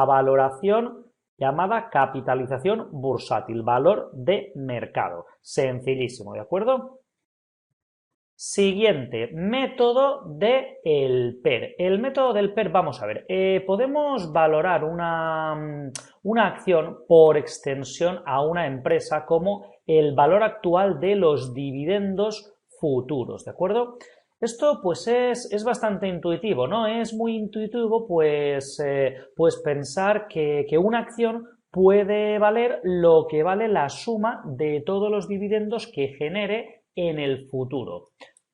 valoración llamada capitalización bursátil, valor de mercado. Sencillísimo, ¿de acuerdo? Siguiente, método del PER. El método del PER, vamos a ver, podemos valorar una acción por extensión a una empresa como el valor actual de los dividendos futuros, ¿de acuerdo? Esto pues es bastante intuitivo, ¿no? Es muy intuitivo pues pensar que una acción puede valer lo que vale la suma de todos los dividendos que genere en el futuro.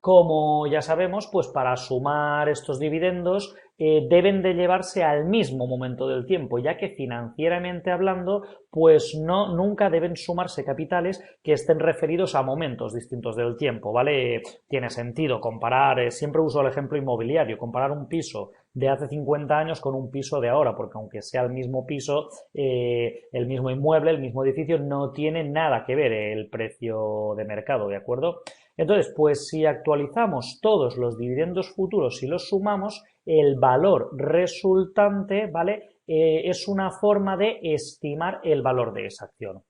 Como ya sabemos, pues para sumar estos dividendos deben de llevarse al mismo momento del tiempo, ya que financieramente hablando, pues nunca deben sumarse capitales que estén referidos a momentos distintos del tiempo, ¿vale? Tiene sentido comparar, siempre uso el ejemplo inmobiliario, comparar un piso de hace 50 años con un piso de ahora, porque aunque sea el mismo piso, el mismo inmueble, el mismo edificio, no tiene nada que ver el precio de mercado, ¿de acuerdo? Entonces, pues si actualizamos todos los dividendos futuros y los sumamos, el valor resultante, ¿vale? Es una forma de estimar el valor de esa acción.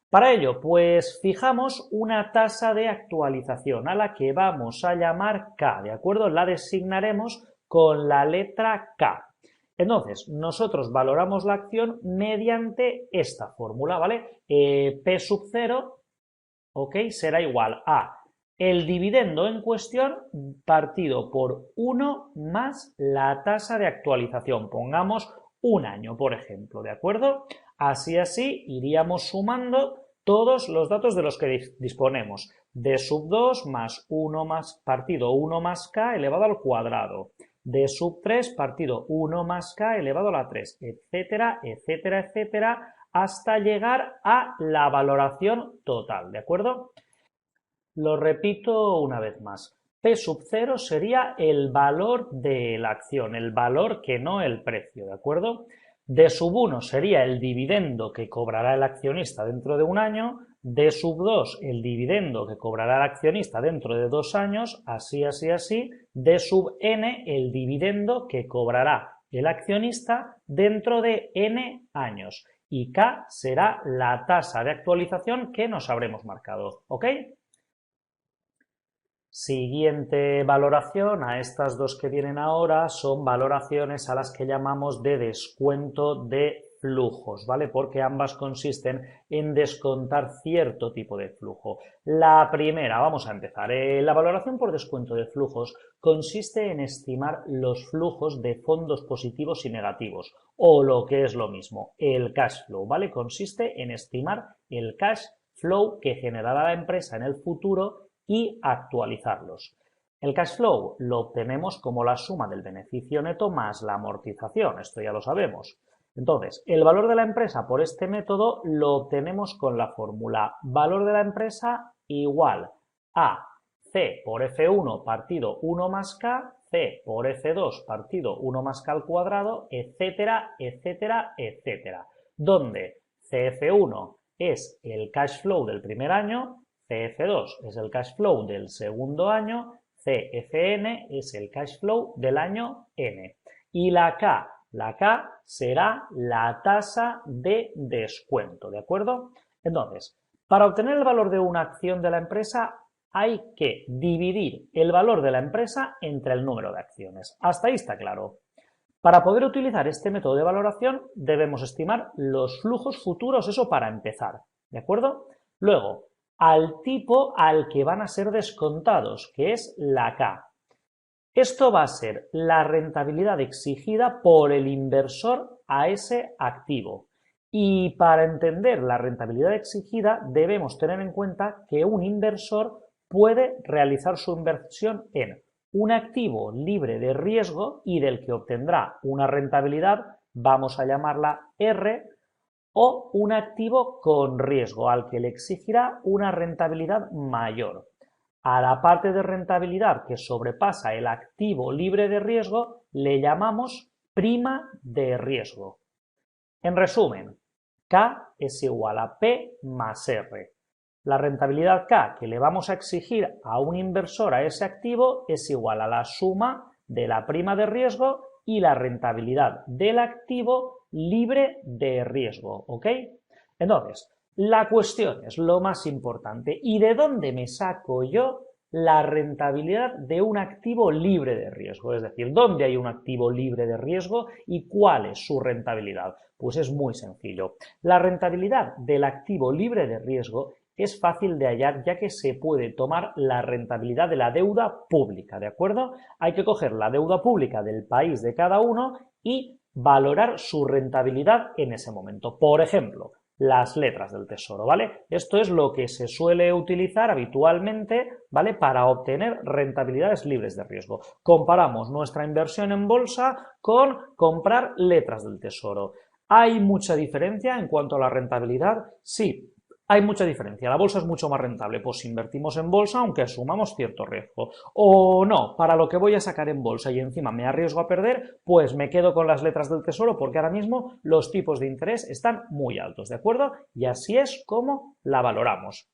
Para ello, pues fijamos una tasa de actualización a la que vamos a llamar K, ¿de acuerdo? La designaremos con la letra K. Entonces, nosotros valoramos la acción mediante esta fórmula, ¿vale? P sub 0, ¿ok? Será igual a el dividendo en cuestión partido por 1 más la tasa de actualización. Pongamos un año, por ejemplo, ¿de acuerdo? Así iríamos sumando todos los datos de los que disponemos. D sub 2 más 1 más partido 1 más K elevado al cuadrado. D sub 3 partido 1 más K elevado a la 3, etcétera, etcétera, etcétera, hasta llegar a la valoración total, ¿de acuerdo? Lo repito una vez más. P sub 0 sería el valor de la acción, el valor que no el precio, ¿de acuerdo? D sub 1 sería el dividendo que cobrará el accionista dentro de un año, D sub 2 el dividendo que cobrará el accionista dentro de 2 años, así, D sub n el dividendo que cobrará el accionista dentro de n años y K será la tasa de actualización que nos habremos marcado, ¿ok? Siguiente valoración, a estas dos que vienen ahora, son valoraciones a las que llamamos de descuento de flujos, ¿vale? Porque ambas consisten en descontar cierto tipo de flujo. La primera, vamos a empezar. La valoración por descuento de flujos consiste en estimar los flujos de fondos positivos y negativos, o lo que es lo mismo, el cash flow, ¿vale? Consiste en estimar el cash flow que generará la empresa en el futuro y actualizarlos. El cash flow lo obtenemos como la suma del beneficio neto más la amortización, esto ya lo sabemos. Entonces, el valor de la empresa por este método lo obtenemos con la fórmula valor de la empresa igual a C por F1 partido 1 más K, C por F2 partido 1 más K al cuadrado, etcétera, etcétera, etcétera. Donde CF1 es el cash flow del primer año, CF2 es el cash flow del segundo año, CFN es el cash flow del año N. Y la K será la tasa de descuento, ¿de acuerdo? Entonces, para obtener el valor de una acción de la empresa hay que dividir el valor de la empresa entre el número de acciones. Hasta ahí está claro. Para poder utilizar este método de valoración debemos estimar los flujos futuros, eso para empezar, ¿de acuerdo? Luego, al tipo al que van a ser descontados, que es la K. Esto va a ser la rentabilidad exigida por el inversor a ese activo. Y para entender la rentabilidad exigida debemos tener en cuenta que un inversor puede realizar su inversión en un activo libre de riesgo y del que obtendrá una rentabilidad, vamos a llamarla R, o un activo con riesgo al que le exigirá una rentabilidad mayor. A la parte de rentabilidad que sobrepasa el activo libre de riesgo le llamamos prima de riesgo. En resumen, K es igual a P más R. La rentabilidad K que le vamos a exigir a un inversor a ese activo es igual a la suma de la prima de riesgo y la rentabilidad del activo libre de riesgo, ¿ok? Entonces, la cuestión es lo más importante. ¿Y de dónde me saco yo la rentabilidad de un activo libre de riesgo? Es decir, ¿dónde hay un activo libre de riesgo y cuál es su rentabilidad? Pues es muy sencillo. La rentabilidad del activo libre de riesgo es fácil de hallar ya que se puede tomar la rentabilidad de la deuda pública, ¿de acuerdo? Hay que coger la deuda pública del país de cada uno y valorar su rentabilidad en ese momento. Por ejemplo, las letras del tesoro, ¿vale? Esto es lo que se suele utilizar habitualmente, ¿vale? Para obtener rentabilidades libres de riesgo. Comparamos nuestra inversión en bolsa con comprar letras del tesoro. ¿Hay mucha diferencia en cuanto a la rentabilidad? Sí. Hay mucha diferencia, la bolsa es mucho más rentable, pues invertimos en bolsa aunque asumamos cierto riesgo. O no, para lo que voy a sacar en bolsa y encima me arriesgo a perder, pues me quedo con las letras del tesoro porque ahora mismo los tipos de interés están muy altos, ¿de acuerdo? Y así es como la valoramos.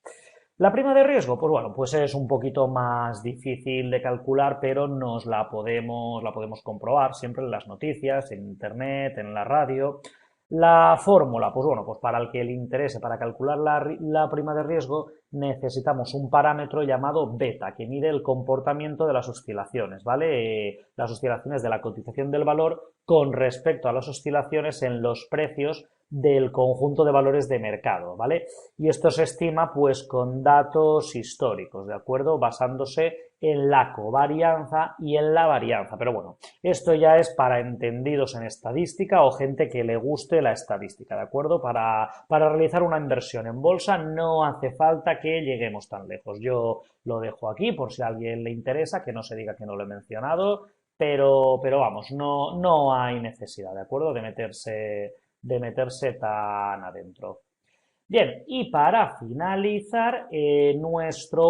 La prima de riesgo, pues bueno, pues es un poquito más difícil de calcular, pero nos la podemos comprobar siempre en las noticias, en internet, en la radio. La fórmula, pues bueno, pues para el que le interese, para calcular la prima de riesgo, necesitamos un parámetro llamado beta, que mide el comportamiento de las oscilaciones, ¿vale? Las oscilaciones de la cotización del valor con respecto a las oscilaciones en los precios del conjunto de valores de mercado, ¿vale? Y esto se estima pues con datos históricos, ¿de acuerdo? Basándose en la covarianza y en la varianza. Pero bueno, esto ya es para entendidos en estadística o gente que le guste la estadística, ¿de acuerdo? Para realizar una inversión en bolsa no hace falta que lleguemos tan lejos. Yo lo dejo aquí por si a alguien le interesa, que no se diga que no lo he mencionado, pero vamos, no hay necesidad, ¿de acuerdo? De meterse tan adentro. Bien, y para finalizar, nuestra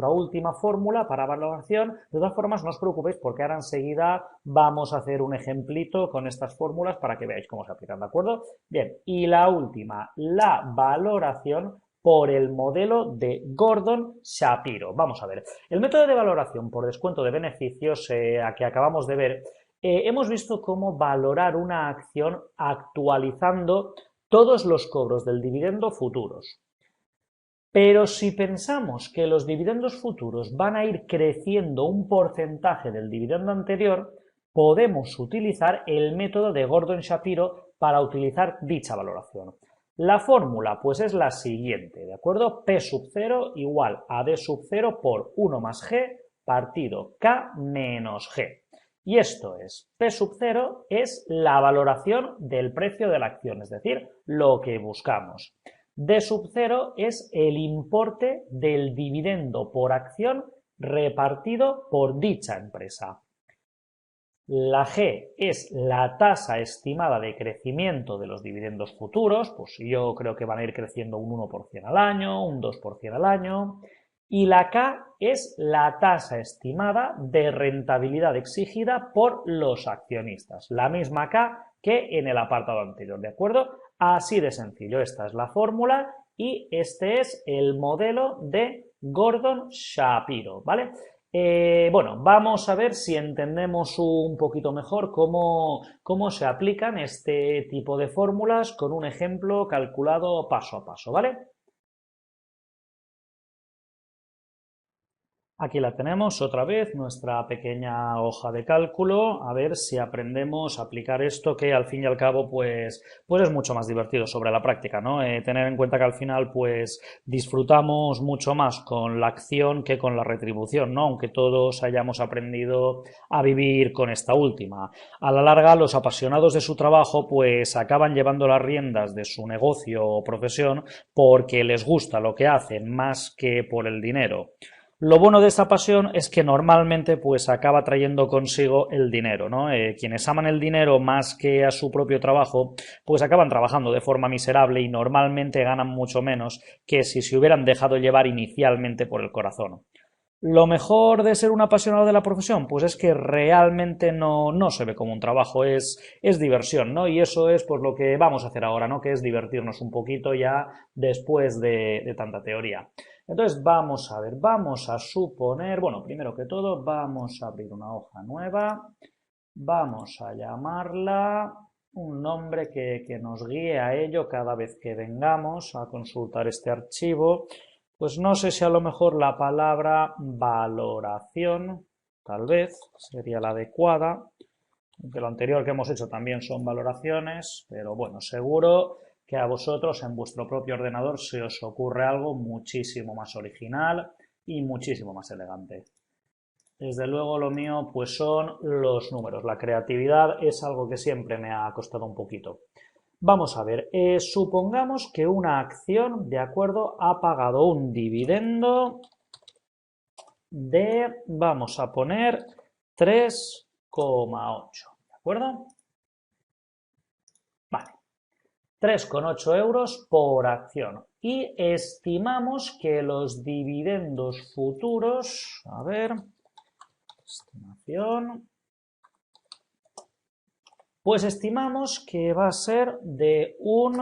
última fórmula para valoración, de todas formas no os preocupéis porque ahora enseguida vamos a hacer un ejemplito con estas fórmulas para que veáis cómo se aplican, ¿de acuerdo? Bien, y la última, la valoración por el modelo de Gordon-Shapiro. Vamos a ver, el método de valoración por descuento de beneficios a que acabamos de ver, hemos visto cómo valorar una acción actualizando todos los cobros del dividendo futuros. Pero si pensamos que los dividendos futuros van a ir creciendo un porcentaje del dividendo anterior, podemos utilizar el método de Gordon-Shapiro para utilizar dicha valoración. La fórmula pues es la siguiente, ¿de acuerdo? P sub 0 igual a D sub 0 por 1 más G partido K menos G. Y esto es, P sub 0 es la valoración del precio de la acción, es decir, lo que buscamos. D sub 0 es el importe del dividendo por acción repartido por dicha empresa. La G es la tasa estimada de crecimiento de los dividendos futuros, pues yo creo que van a ir creciendo un 1% al año, un 2% al año. Y la K es la tasa estimada de rentabilidad exigida por los accionistas. La misma K que en el apartado anterior, ¿de acuerdo? Así de sencillo, esta es la fórmula y este es el modelo de Gordon-Shapiro, ¿vale? Bueno, vamos a ver si entendemos un poquito mejor cómo se aplican este tipo de fórmulas con un ejemplo calculado paso a paso, ¿vale? Aquí la tenemos otra vez, nuestra pequeña hoja de cálculo, a ver si aprendemos a aplicar esto que al fin y al cabo pues es mucho más divertido sobre la práctica, ¿no? Tener en cuenta que al final pues disfrutamos mucho más con la acción que con la retribución, ¿no? Aunque todos hayamos aprendido a vivir con esta última. A la larga los apasionados de su trabajo pues acaban llevando las riendas de su negocio o profesión porque les gusta lo que hacen más que por el dinero. Lo bueno de esta pasión es que normalmente pues acaba trayendo consigo el dinero, ¿no? Quienes aman el dinero más que a su propio trabajo, pues acaban trabajando de forma miserable y normalmente ganan mucho menos que si se hubieran dejado llevar inicialmente por el corazón. Lo mejor de ser un apasionado de la profesión, pues es que realmente no se ve como un trabajo, es diversión, ¿no? Y eso es pues lo que vamos a hacer ahora, ¿no? Que es divertirnos un poquito ya después de tanta teoría. Entonces vamos a ver, vamos a suponer, bueno, primero que todo vamos a abrir una hoja nueva, vamos a llamarla un nombre que nos guíe a ello cada vez que vengamos a consultar este archivo. Pues no sé si a lo mejor la palabra valoración, tal vez, sería la adecuada, aunque lo anterior que hemos hecho también son valoraciones, pero bueno, seguro que a vosotros en vuestro propio ordenador se os ocurre algo muchísimo más original y muchísimo más elegante. Desde luego lo mío pues son los números. La creatividad es algo que siempre me ha costado un poquito. Vamos a ver, supongamos que una acción, de acuerdo, ha pagado un dividendo de, vamos a poner, 3,8, ¿de acuerdo? Vale, 3,8 euros por acción. Y estimamos que los dividendos futuros, a ver, estimación, pues estimamos que va a ser de un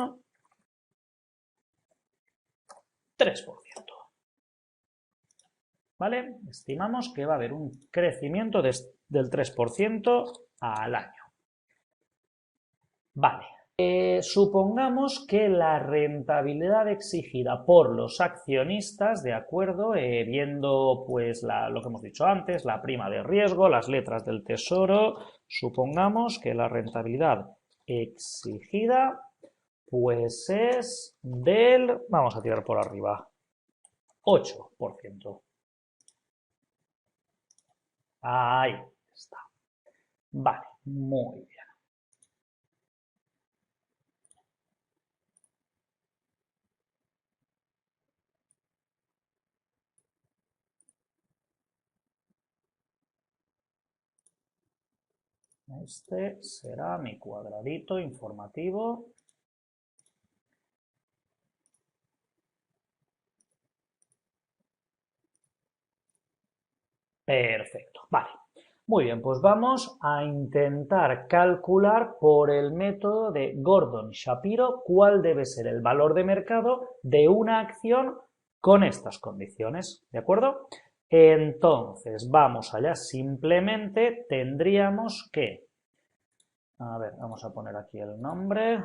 3%. ¿Vale? Estimamos que va a haber un crecimiento del 3% al año. Vale. Supongamos que la rentabilidad exigida por los accionistas, ¿de acuerdo? Viendo pues lo que hemos dicho antes, la prima de riesgo, las letras del tesoro, supongamos que la rentabilidad exigida pues es del, vamos a tirar por arriba, 8%. Ahí está. Vale, muy bien. Este será mi cuadradito informativo. Perfecto, vale. Muy bien, pues vamos a intentar calcular por el método de Gordon-Shapiro cuál debe ser el valor de mercado de una acción con estas condiciones, ¿de acuerdo? Entonces, vamos allá, simplemente tendríamos que, a ver, vamos a poner aquí el nombre,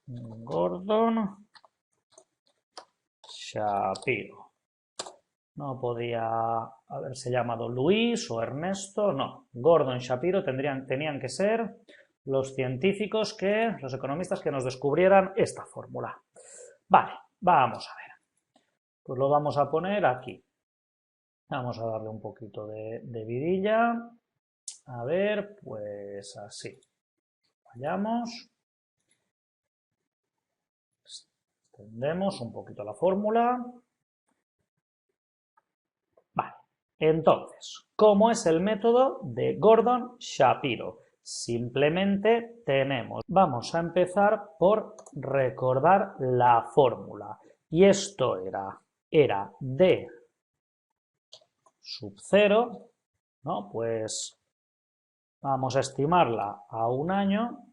Gordon Shapiro. No podía haberse llamado Luis o Ernesto, no. Gordon Shapiro tenían que ser los científicos los economistas que nos descubrieran esta fórmula. Vale, vamos a ver. Pues lo vamos a poner aquí. Vamos a darle un poquito de vidilla. A ver, pues así. Vayamos. Extendemos un poquito la fórmula. Vale, entonces, ¿cómo es el método de Gordon-Shapiro? Simplemente vamos a empezar por recordar la fórmula. Y esto era D sub 0, ¿no? Pues vamos a estimarla a un año.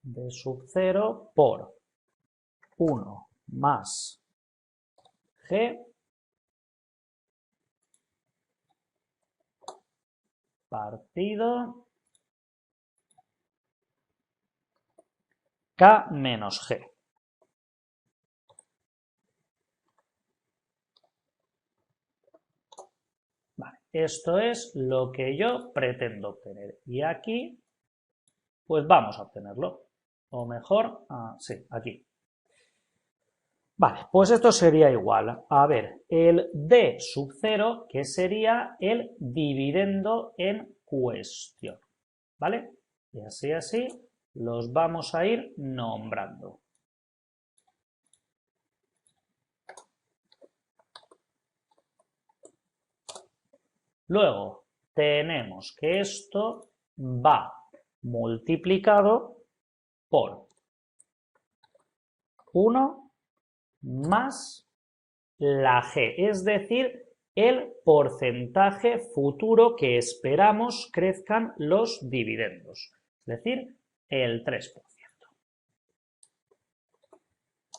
D sub 0 por 1 más G partido K menos G. Vale, esto es lo que yo pretendo obtener. Y aquí, pues vamos a obtenerlo. O mejor, sí, aquí. Vale, pues esto sería igual. A ver, el D sub 0, que sería el dividendo en cuestión. ¿Vale? Y así, los vamos a ir nombrando. Luego, tenemos que esto va multiplicado por 1 más la G, es decir, el porcentaje futuro que esperamos crezcan los dividendos, es decir, el 3%.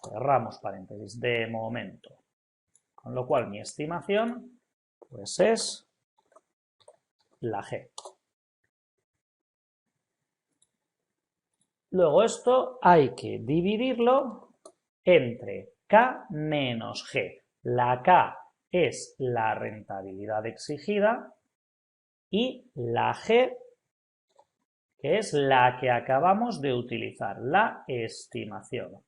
Cerramos paréntesis de momento. Con lo cual mi estimación pues es la G. Luego esto hay que dividirlo entre K menos G. La K es la rentabilidad exigida y la G, que es la que acabamos de utilizar, la estimación.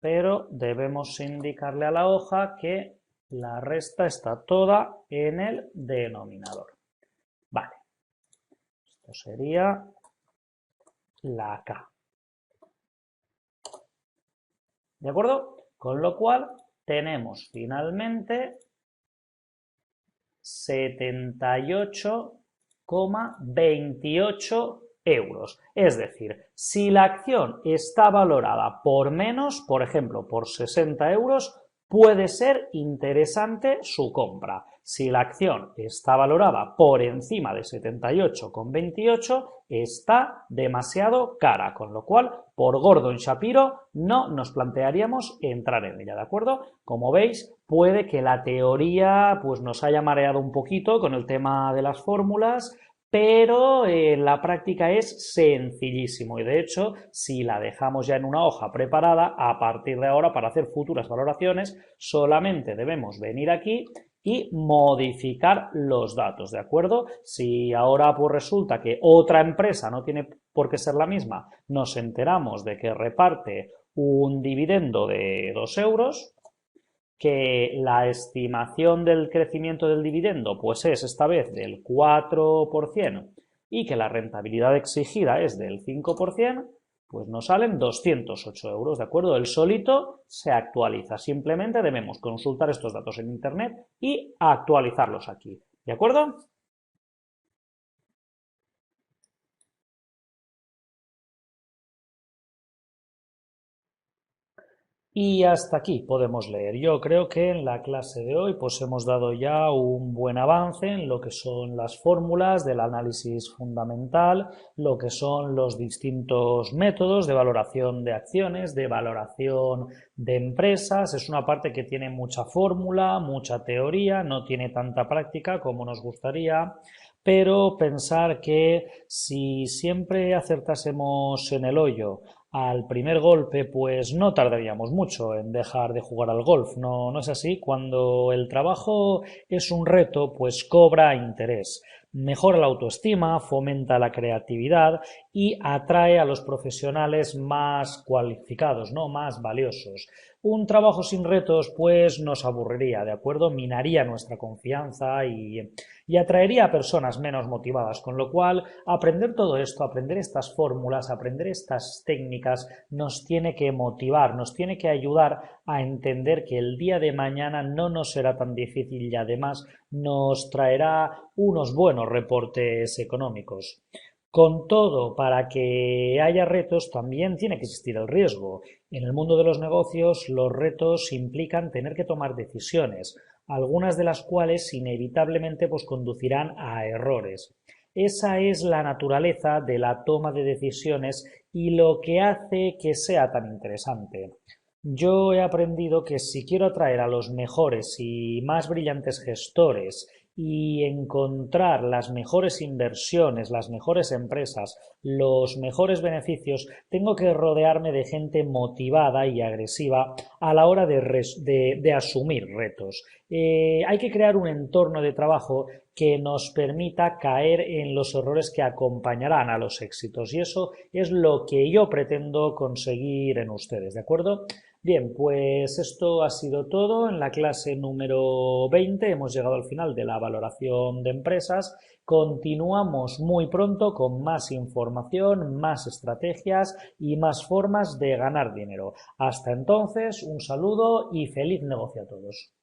Pero debemos indicarle a la hoja que la resta está toda en el denominador. Vale, esto sería la K. ¿De acuerdo? Con lo cual tenemos finalmente 78,28 euros. Es decir, si la acción está valorada por menos, por ejemplo, por 60 euros, puede ser interesante su compra. Si la acción está valorada por encima de 78,28, está demasiado cara, con lo cual, por Gordon Shapiro, no nos plantearíamos entrar en ella, ¿de acuerdo? Como veis, puede que la teoría pues, nos haya mareado un poquito con el tema de las fórmulas, pero la práctica es sencillísimo y de hecho si la dejamos ya en una hoja preparada, a partir de ahora para hacer futuras valoraciones solamente debemos venir aquí y modificar los datos, ¿de acuerdo? Si ahora pues resulta que otra empresa no tiene por qué ser la misma, nos enteramos de que reparte un dividendo de 2 euros, que la estimación del crecimiento del dividendo pues es esta vez del 4% y que la rentabilidad exigida es del 5%, pues nos salen 208 euros, ¿de acuerdo? El solito se actualiza, simplemente debemos consultar estos datos en internet y actualizarlos aquí, ¿de acuerdo? Y hasta aquí podemos leer. Yo creo que en la clase de hoy pues hemos dado ya un buen avance en lo que son las fórmulas del análisis fundamental, lo que son los distintos métodos de valoración de acciones, de valoración de empresas. Es una parte que tiene mucha fórmula, mucha teoría, no tiene tanta práctica como nos gustaría, pero pensar que si siempre acertásemos en el hoyo al primer golpe, pues no tardaríamos mucho en dejar de jugar al golf, ¿no, no es así? Cuando el trabajo es un reto, pues cobra interés, mejora la autoestima, fomenta la creatividad y atrae a los profesionales más cualificados, ¿no? Más valiosos. Un trabajo sin retos, pues nos aburriría, ¿de acuerdo? Minaría nuestra confianza y atraería a personas menos motivadas, con lo cual aprender todo esto, aprender estas fórmulas, aprender estas técnicas nos tiene que motivar, nos tiene que ayudar a entender que el día de mañana no nos será tan difícil y además nos traerá unos buenos reportes económicos. Con todo, para que haya retos también tiene que existir el riesgo. En el mundo de los negocios, los retos implican tener que tomar decisiones, algunas de las cuales inevitablemente pues, conducirán a errores. Esa es la naturaleza de la toma de decisiones y lo que hace que sea tan interesante. Yo he aprendido que si quiero atraer a los mejores y más brillantes gestores y encontrar las mejores inversiones, las mejores empresas, los mejores beneficios, tengo que rodearme de gente motivada y agresiva a la hora de asumir retos. Hay que crear un entorno de trabajo que nos permita caer en los errores que acompañarán a los éxitos y eso es lo que yo pretendo conseguir en ustedes, ¿de acuerdo? Bien, pues esto ha sido todo en la clase número 20. Hemos llegado al final de la valoración de empresas. Continuamos muy pronto con más información, más estrategias y más formas de ganar dinero. Hasta entonces, un saludo y feliz negocio a todos.